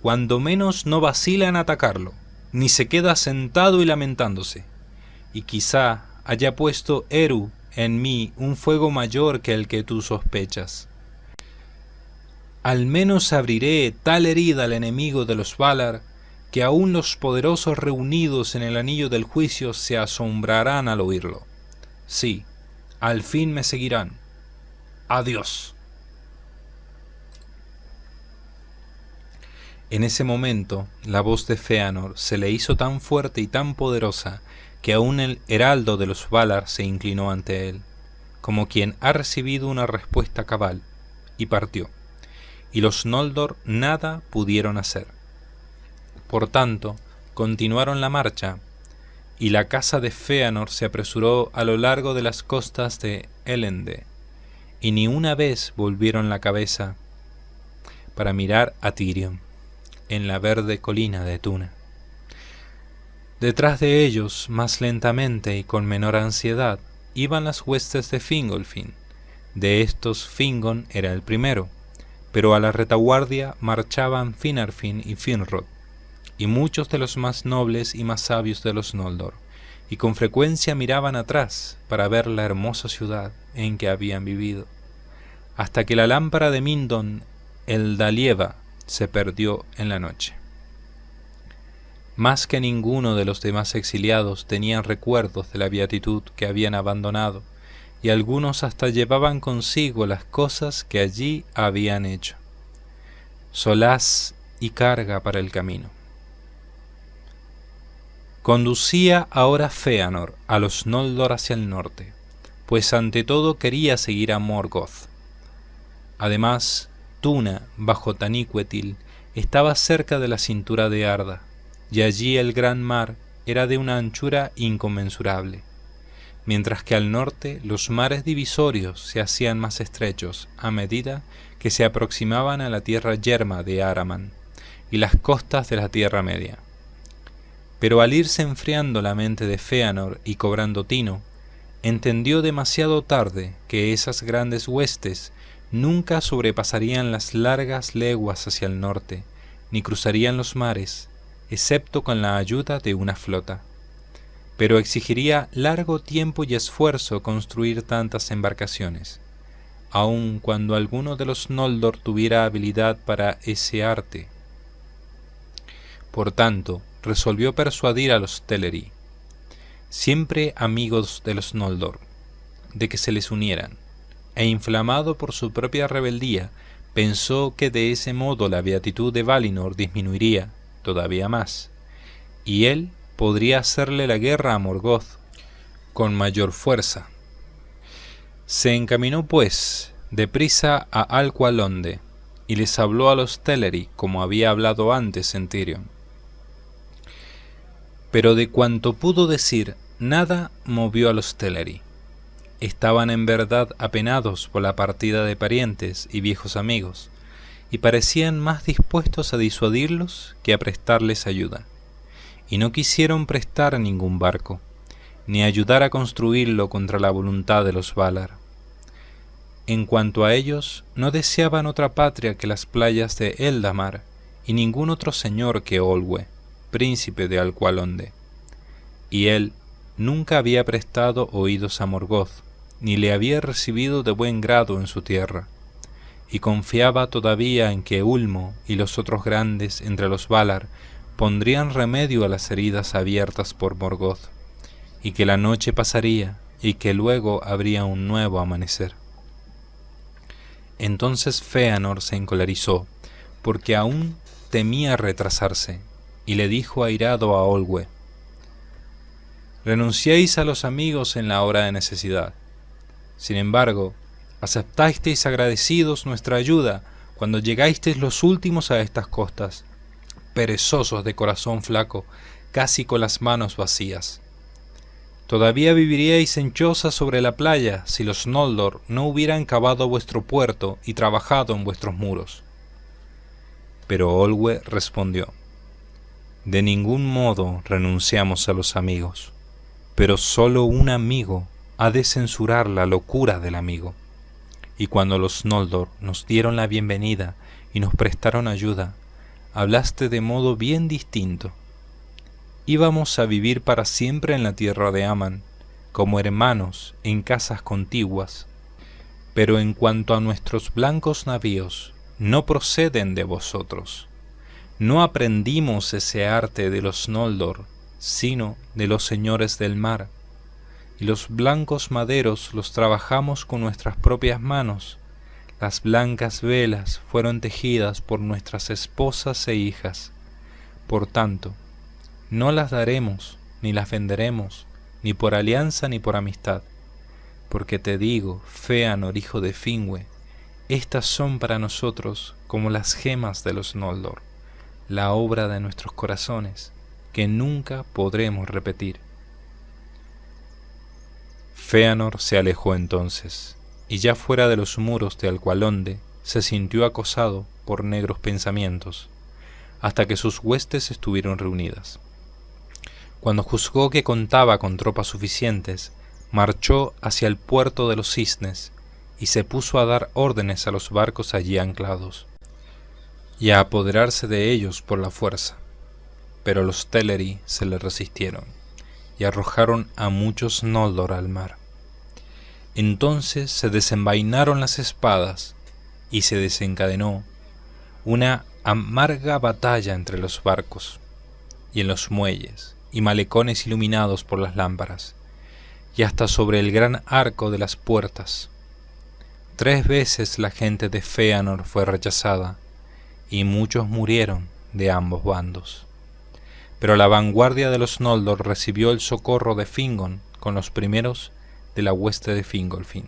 cuando menos no vacila en atacarlo, ni se queda sentado y lamentándose. Y quizá haya puesto Eru en mí un fuego mayor que el que tú sospechas. Al menos abriré tal herida al enemigo de los Valar, que aún los poderosos reunidos en el anillo del juicio se asombrarán al oírlo. Sí, al fin me seguirán. Adiós. En ese momento, la voz de Fëanor se le hizo tan fuerte y tan poderosa que aún el heraldo de los Valar se inclinó ante él, como quien ha recibido una respuesta cabal, y partió. Y los Noldor nada pudieron hacer. Por tanto, continuaron la marcha, y la casa de Fëanor se apresuró a lo largo de las costas de Elendë, y ni una vez volvieron la cabeza para mirar a Tirion en la verde colina de Tuna. Detrás de ellos, más lentamente y con menor ansiedad, iban las huestes de Fingolfin. De estos Fingon era el primero, pero a la retaguardia marchaban Finarfin y Finrod, y muchos de los más nobles y más sabios de los Noldor, y con frecuencia miraban atrás para ver la hermosa ciudad en que habían vivido, hasta que la lámpara de Mindon el Dalieva se perdió en la noche. Más que ninguno de los demás exiliados tenían recuerdos de la beatitud que habían abandonado, y algunos hasta llevaban consigo las cosas que allí habían hecho, solaz y carga para el camino. Conducía ahora Fëanor a los Noldor hacia el norte, pues ante todo quería seguir a Morgoth. Además, Tuna, bajo Taniquetil, estaba cerca de la cintura de Arda, y allí el gran mar era de una anchura inconmensurable, mientras que al norte los mares divisorios se hacían más estrechos a medida que se aproximaban a la tierra yerma de Araman y las costas de la Tierra Media. Pero al irse enfriando la mente de Fëanor y cobrando tino, entendió demasiado tarde que esas grandes huestes nunca sobrepasarían las largas leguas hacia el norte, ni cruzarían los mares, excepto con la ayuda de una flota. Pero exigiría largo tiempo y esfuerzo construir tantas embarcaciones, aun cuando alguno de los Noldor tuviera habilidad para ese arte. Por tanto, resolvió persuadir a los Teleri, siempre amigos de los Noldor, de que se les unieran, e inflamado por su propia rebeldía, pensó que de ese modo la beatitud de Valinor disminuiría todavía más, y él podría hacerle la guerra a Morgoth con mayor fuerza. Se encaminó pues deprisa a Alqualondë y les habló a los Teleri como había hablado antes en Tirion. Pero de cuanto pudo decir, nada movió a los Teleri. Estaban en verdad apenados por la partida de parientes y viejos amigos, y parecían más dispuestos a disuadirlos que a prestarles ayuda, y no quisieron prestar ningún barco, ni ayudar a construirlo contra la voluntad de los Valar. En cuanto a ellos, no deseaban otra patria que las playas de Eldamar, y ningún otro señor que Olwe, príncipe de Alqualondë. Y él nunca había prestado oídos a Morgoth, ni le había recibido de buen grado en su tierra, y confiaba todavía en que Ulmo y los otros grandes entre los Valar pondrían remedio a las heridas abiertas por Morgoth, y que la noche pasaría y que luego habría un nuevo amanecer. Entonces Fëanor se encolerizó, porque aún temía retrasarse, y le dijo airado a Olwe: «Renunciéis a los amigos en la hora de necesidad. Sin embargo, aceptasteis agradecidos nuestra ayuda cuando llegasteis los últimos a estas costas, perezosos de corazón flaco, casi con las manos vacías. Todavía viviríais en chozas sobre la playa si los Noldor no hubieran cavado vuestro puerto y trabajado en vuestros muros». Pero Olwe respondió: «De ningún modo renunciamos a los amigos, pero solo un amigo ha de censurar la locura del amigo. Y cuando los Noldor nos dieron la bienvenida y nos prestaron ayuda, hablaste de modo bien distinto. Íbamos a vivir para siempre en la tierra de Aman, como hermanos en casas contiguas. Pero en cuanto a nuestros blancos navíos, no proceden de vosotros. No aprendimos ese arte de los Noldor, sino de los señores del mar. Y los blancos maderos los trabajamos con nuestras propias manos. Las blancas velas fueron tejidas por nuestras esposas e hijas. Por tanto, no las daremos, ni las venderemos, ni por alianza ni por amistad. Porque te digo, Fëanor, hijo de Finwë, estas son para nosotros como las gemas de los Noldor, la obra de nuestros corazones, que nunca podremos repetir». Fëanor se alejó entonces, y ya fuera de los muros de Alqualondë se sintió acosado por negros pensamientos, hasta que sus huestes estuvieron reunidas. Cuando juzgó que contaba con tropas suficientes, marchó hacia el puerto de los cisnes, y se puso a dar órdenes a los barcos allí anclados, y a apoderarse de ellos por la fuerza. Pero los Teleri se le resistieron, y arrojaron a muchos Noldor al mar. Entonces se desenvainaron las espadas, y se desencadenó una amarga batalla entre los barcos, y en los muelles, y malecones iluminados por las lámparas, y hasta sobre el gran arco de las puertas. 3 veces la gente de Fëanor fue rechazada, y muchos murieron de ambos bandos. Pero la vanguardia de los Noldor recibió el socorro de Fingon con los primeros de la hueste de Fingolfin,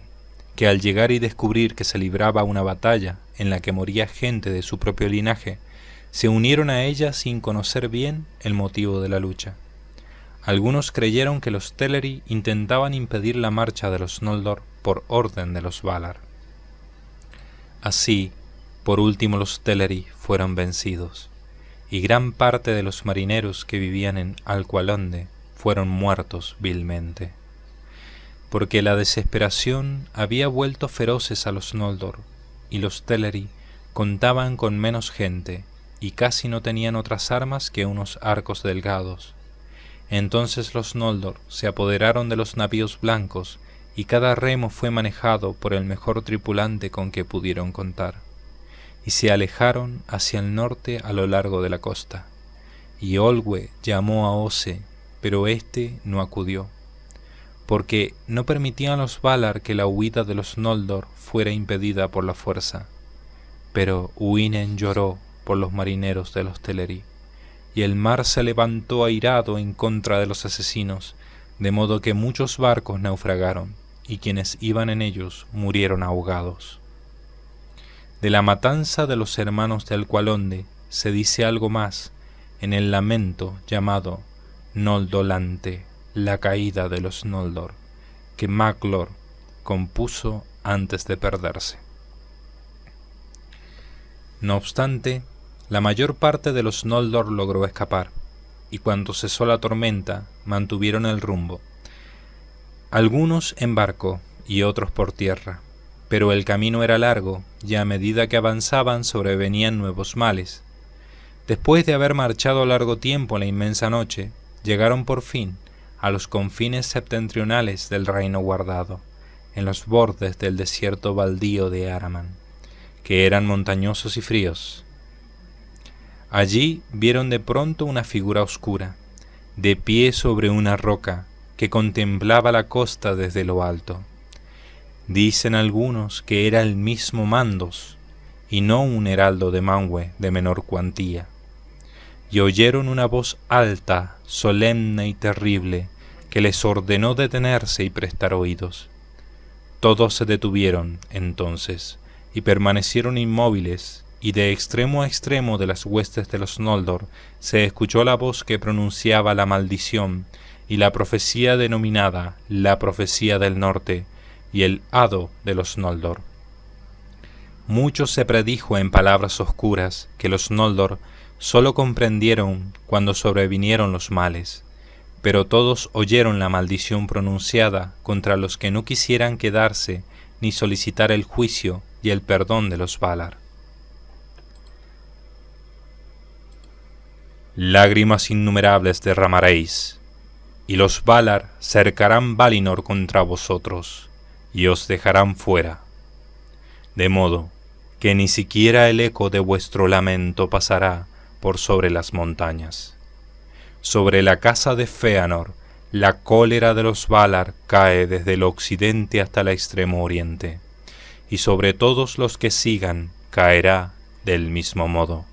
que al llegar y descubrir que se libraba una batalla en la que moría gente de su propio linaje, se unieron a ella sin conocer bien el motivo de la lucha. Algunos creyeron que los Teleri intentaban impedir la marcha de los Noldor por orden de los Valar. Así, por último los Teleri fueron vencidos, y gran parte de los marineros que vivían en Alqualondë fueron muertos vilmente. Porque la desesperación había vuelto feroces a los Noldor, y los Teleri contaban con menos gente, y casi no tenían otras armas que unos arcos delgados. Entonces los Noldor se apoderaron de los navíos blancos, y cada remo fue manejado por el mejor tripulante con que pudieron contar, y se alejaron hacia el norte a lo largo de la costa. Y Olwe llamó a Oce, pero éste no acudió, porque no permitían los Valar que la huida de los Noldor fuera impedida por la fuerza. Pero Uinen lloró por los marineros de los Teleri, y el mar se levantó airado en contra de los asesinos, de modo que muchos barcos naufragaron, y quienes iban en ellos murieron ahogados. De la matanza de los hermanos de Alqualondë se dice algo más en el lamento llamado Noldolante, la caída de los Noldor, que Maclor compuso antes de perderse. No obstante, la mayor parte de los Noldor logró escapar, y cuando cesó la tormenta, mantuvieron el rumbo. Algunos en barco y otros por tierra, pero el camino era largo, y a medida que avanzaban sobrevenían nuevos males. Después de haber marchado largo tiempo en la inmensa noche, llegaron por fin a los confines septentrionales del reino guardado, en los bordes del desierto baldío de Araman, que eran montañosos y fríos. Allí vieron de pronto una figura oscura, de pie sobre una roca, que contemplaba la costa desde lo alto. Dicen algunos que era el mismo Mandos, y no un heraldo de Manwë de menor cuantía. Y oyeron una voz alta, solemne y terrible, que les ordenó detenerse y prestar oídos. Todos se detuvieron, entonces, y permanecieron inmóviles, y de extremo a extremo de las huestes de los Noldor se escuchó la voz que pronunciaba la maldición y la profecía denominada la profecía del norte y el hado de los Noldor. Mucho se predijo en palabras oscuras que los Noldor sólo comprendieron cuando sobrevinieron los males, pero todos oyeron la maldición pronunciada contra los que no quisieran quedarse ni solicitar el juicio y el perdón de los Valar. Lágrimas innumerables derramaréis, y los Valar cercarán Valinor contra vosotros, y os dejarán fuera, de modo que ni siquiera el eco de vuestro lamento pasará por sobre las montañas. Sobre la casa de Fëanor, la cólera de los Valar cae desde el occidente hasta el extremo oriente, y sobre todos los que sigan caerá del mismo modo.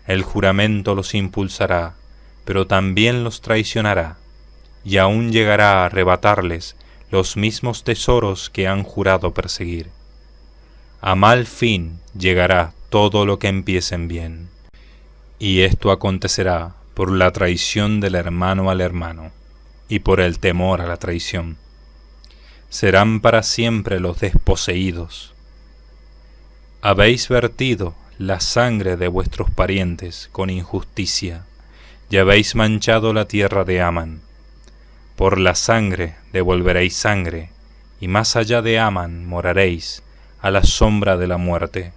El juramento los impulsará, pero también los traicionará, y aún llegará a arrebatarles los mismos tesoros que han jurado perseguir. A mal fin llegará todo lo que empiecen bien, y esto acontecerá por la traición del hermano al hermano, y por el temor a la traición. Serán para siempre los desposeídos. Habéis vertido la sangre de vuestros parientes con injusticia, y habéis manchado la tierra de Aman. Por la sangre devolveréis sangre, y más allá de Aman moraréis, a la sombra de la muerte.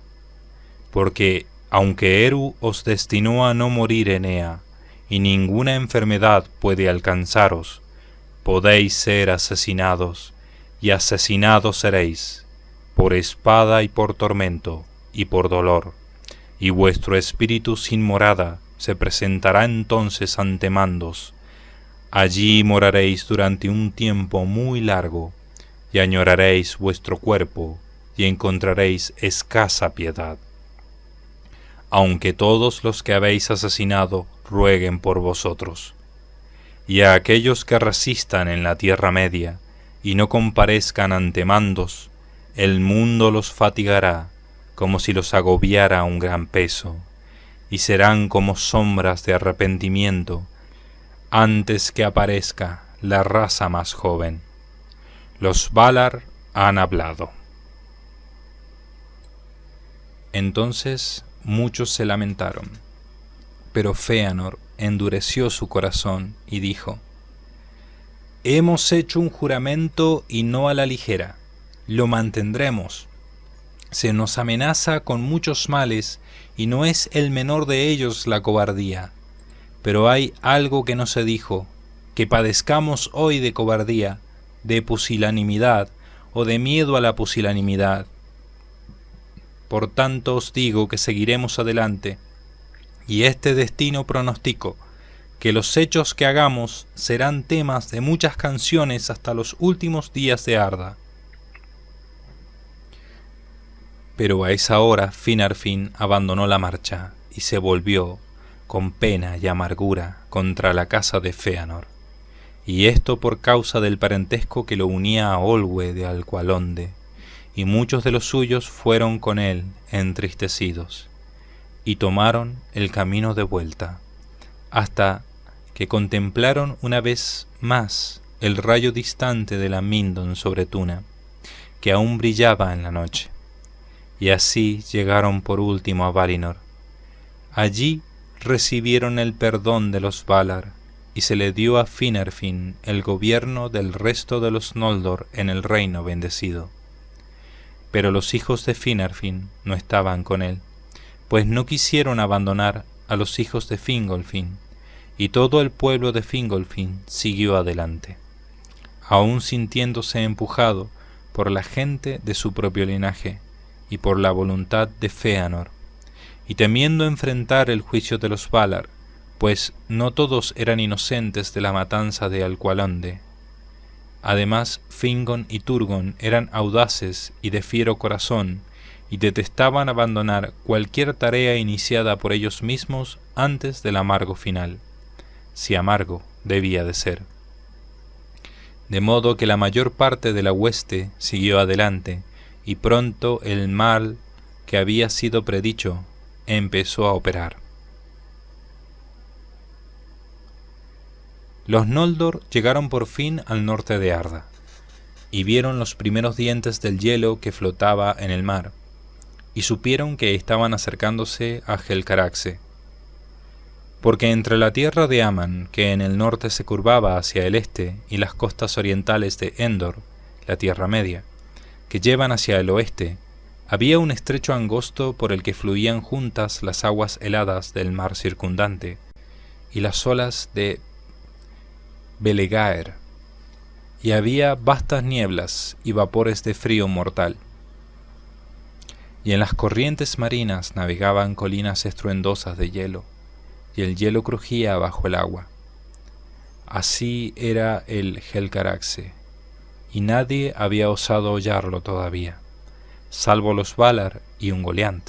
Porque, aunque Eru os destinó a no morir en Ea, y ninguna enfermedad puede alcanzaros, podéis ser asesinados, y asesinados seréis, por espada y por tormento, y por dolor, y vuestro espíritu sin morada se presentará entonces ante Mandos. Allí moraréis durante un tiempo muy largo, y añoraréis vuestro cuerpo, y encontraréis escasa piedad. Aunque todos los que habéis asesinado rueguen por vosotros, y a aquellos que resistan en la Tierra Media, y no comparezcan ante Mandos, el mundo los fatigará, como si los agobiara un gran peso, y serán como sombras de arrepentimiento, antes que aparezca la raza más joven. Los Valar han hablado. Entonces muchos se lamentaron, pero Fëanor endureció su corazón y dijo: Hemos hecho un juramento y no a la ligera, lo mantendremos. Se nos amenaza con muchos males y no es el menor de ellos la cobardía. Pero hay algo que no se dijo, que padezcamos hoy de cobardía, de pusilanimidad o de miedo a la pusilanimidad. Por tanto os digo que seguiremos adelante, y este destino pronostico, que los hechos que hagamos serán temas de muchas canciones hasta los últimos días de Arda. Pero a esa hora Finarfin abandonó la marcha y se volvió, con pena y amargura, contra la casa de Fëanor, y esto por causa del parentesco que lo unía a Olwë de Alqualondë, y muchos de los suyos fueron con él entristecidos, y tomaron el camino de vuelta, hasta que contemplaron una vez más el rayo distante de la Mindon sobre Tuna, que aún brillaba en la noche. Y así llegaron por último a Valinor. Allí recibieron el perdón de los Valar, y se le dio a Finarfin el gobierno del resto de los Noldor en el reino bendecido. Pero los hijos de Finarfin no estaban con él, pues no quisieron abandonar a los hijos de Fingolfin, y todo el pueblo de Fingolfin siguió adelante, aún sintiéndose empujado por la gente de su propio linaje y por la voluntad de Fëanor, y temiendo enfrentar el juicio de los Valar, pues no todos eran inocentes de la matanza de Alqualondë. Además, Fingon y Turgon eran audaces y de fiero corazón, y detestaban abandonar cualquier tarea iniciada por ellos mismos antes del amargo final, si amargo debía de ser. De modo que la mayor parte de la hueste siguió adelante, y pronto el mal que había sido predicho empezó a operar. Los Noldor llegaron por fin al norte de Arda, y vieron los primeros dientes del hielo que flotaba en el mar, y supieron que estaban acercándose a Helcaraxe, porque entre la tierra de Aman, que en el norte se curvaba hacia el este, y las costas orientales de Endor, la Tierra Media, que llevan hacia el oeste, había un estrecho angosto por el que fluían juntas las aguas heladas del mar circundante, y las olas de Belegaer, y había vastas nieblas y vapores de frío mortal. Y en las corrientes marinas navegaban colinas estruendosas de hielo, y el hielo crujía bajo el agua. Así era el Helcaraxe, y nadie había osado hollarlo todavía, salvo los Valar y Ungoliant.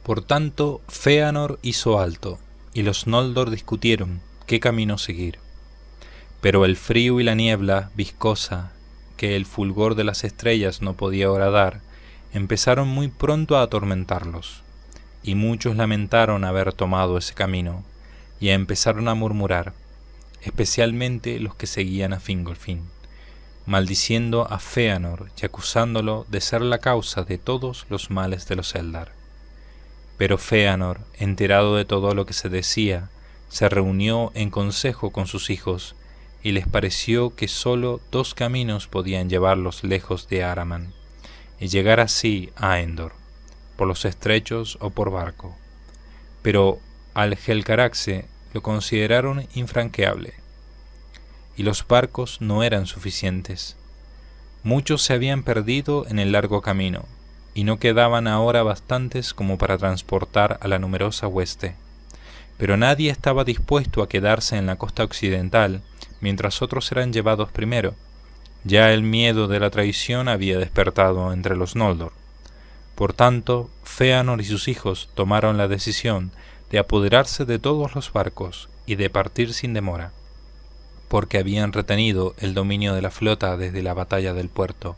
Por tanto, Fëanor hizo alto, y los Noldor discutieron qué camino seguir. Pero el frío y la niebla viscosa, que el fulgor de las estrellas no podía horadar, empezaron muy pronto a atormentarlos, y muchos lamentaron haber tomado ese camino, y empezaron a murmurar, especialmente los que seguían a Fingolfin, maldiciendo a Fëanor y acusándolo de ser la causa de todos los males de los Eldar. Pero Fëanor, enterado de todo lo que se decía, se reunió en consejo con sus hijos, y les pareció que sólo dos caminos podían llevarlos lejos de Araman, y llegar así a Endor, por los estrechos o por barco. Pero al Helcaraxe lo consideraron infranqueable, y los barcos no eran suficientes. Muchos se habían perdido en el largo camino, y no quedaban ahora bastantes como para transportar a la numerosa hueste. Pero nadie estaba dispuesto a quedarse en la costa occidental, mientras otros eran llevados primero. Ya el miedo de la traición había despertado entre los Noldor. Por tanto, Fëanor y sus hijos tomaron la decisión de apoderarse de todos los barcos y de partir sin demora, porque habían retenido el dominio de la flota desde la batalla del puerto,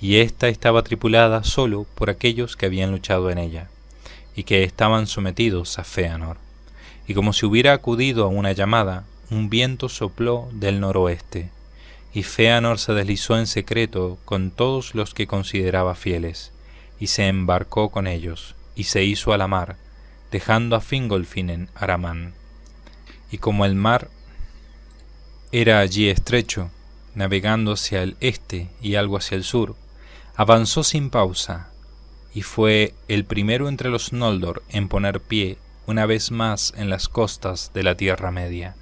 y ésta estaba tripulada solo por aquellos que habían luchado en ella, y que estaban sometidos a Fëanor. Y como si hubiera acudido a una llamada, un viento sopló del noroeste, y Fëanor se deslizó en secreto con todos los que consideraba fieles, y se embarcó con ellos, y se hizo a la mar, dejando a Fingolfin en Araman. Y como el mar era allí estrecho, navegando hacia el este y algo hacia el sur, avanzó sin pausa, y fue el primero entre los Noldor en poner pie una vez más en las costas de la Tierra Media,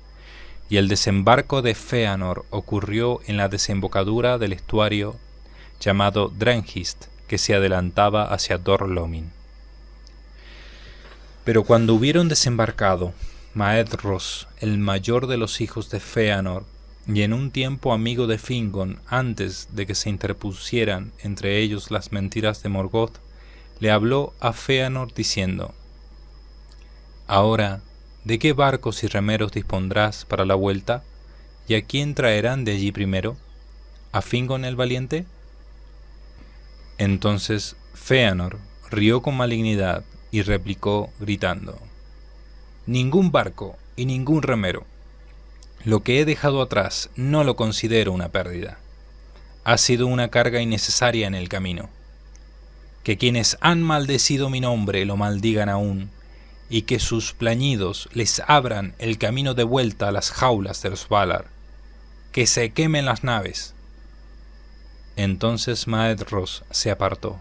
y el desembarco de Fëanor ocurrió en la desembocadura del estuario llamado Drenghist, que se adelantaba hacia Dor Lomin. Pero cuando hubieron desembarcado, Maedhros, el mayor de los hijos de Fëanor, y en un tiempo amigo de Fingon antes de que se interpusieran entre ellos las mentiras de Morgoth, le habló a Fëanor diciendo: «Ahora, ¿de qué barcos y remeros dispondrás para la vuelta? ¿Y a quién traerán de allí primero? ¿A Fingon el valiente?». Entonces Fëanor rió con malignidad y replicó gritando: «Ningún barco, y ningún remero. Lo que he dejado atrás no lo considero una pérdida. Ha sido una carga innecesaria en el camino. Que quienes han maldecido mi nombre lo maldigan aún, y que sus plañidos les abran el camino de vuelta a las jaulas de los Valar. Que se quemen las naves. Entonces Maedhros se apartó,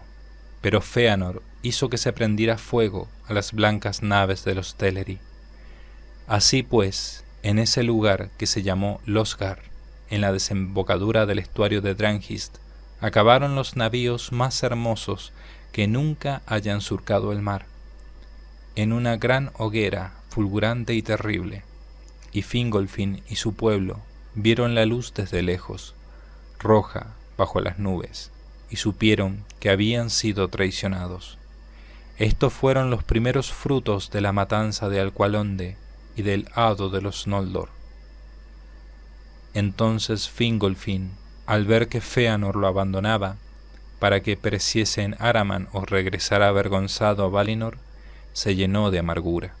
pero Fëanor hizo que se prendiera fuego a las blancas naves de los Teleri. Así pues, en ese lugar que se llamó Losgar, en la desembocadura del estuario de Dranghist, acabaron los navíos más hermosos que nunca hayan surcado el mar, en una gran hoguera fulgurante y terrible, y Fingolfin y su pueblo vieron la luz desde lejos, roja bajo las nubes, y supieron que habían sido traicionados. Estos fueron los primeros frutos de la matanza de Alqualondë y del hado de los Noldor. Entonces Fingolfin, al ver que Fëanor lo abandonaba, para que pereciese en Araman o regresara avergonzado a Valinor, se llenó de amargura.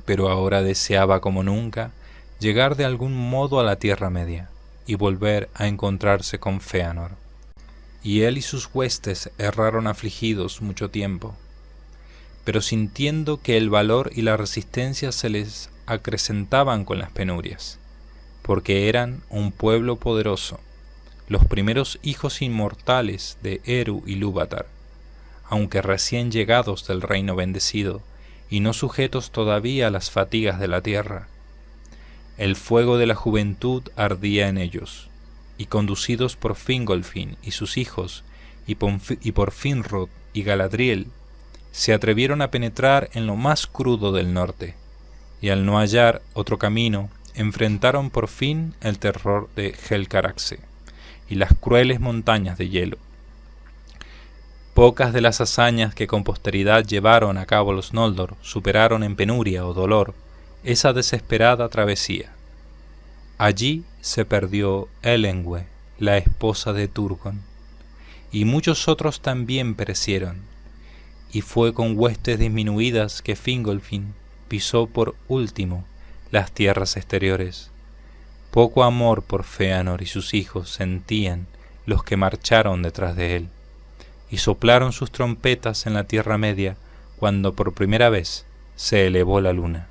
Pero ahora deseaba como nunca llegar de algún modo a la Tierra Media y volver a encontrarse con Fëanor. Y él y sus huestes erraron afligidos mucho tiempo, pero sintiendo que el valor y la resistencia se les acrecentaban con las penurias, porque eran un pueblo poderoso, los primeros hijos inmortales de Eru y Lúvatar, aunque recién llegados del reino bendecido y no sujetos todavía a las fatigas de la tierra. El fuego de la juventud ardía en ellos, y conducidos por Fingolfin y sus hijos, y por Finrod y Galadriel, se atrevieron a penetrar en lo más crudo del norte, y al no hallar otro camino, enfrentaron por fin el terror de Helcaraxe y las crueles montañas de hielo. Pocas de las hazañas que con posteridad llevaron a cabo los Noldor superaron en penuria o dolor esa desesperada travesía. Allí se perdió Elengwe, la esposa de Turgon, y muchos otros también perecieron, y fue con huestes disminuidas que Fingolfin pisó por último las tierras exteriores. Poco amor por Fëanor y sus hijos sentían los que marcharon detrás de él, y soplaron sus trompetas en la Tierra Media cuando por primera vez se elevó la luna.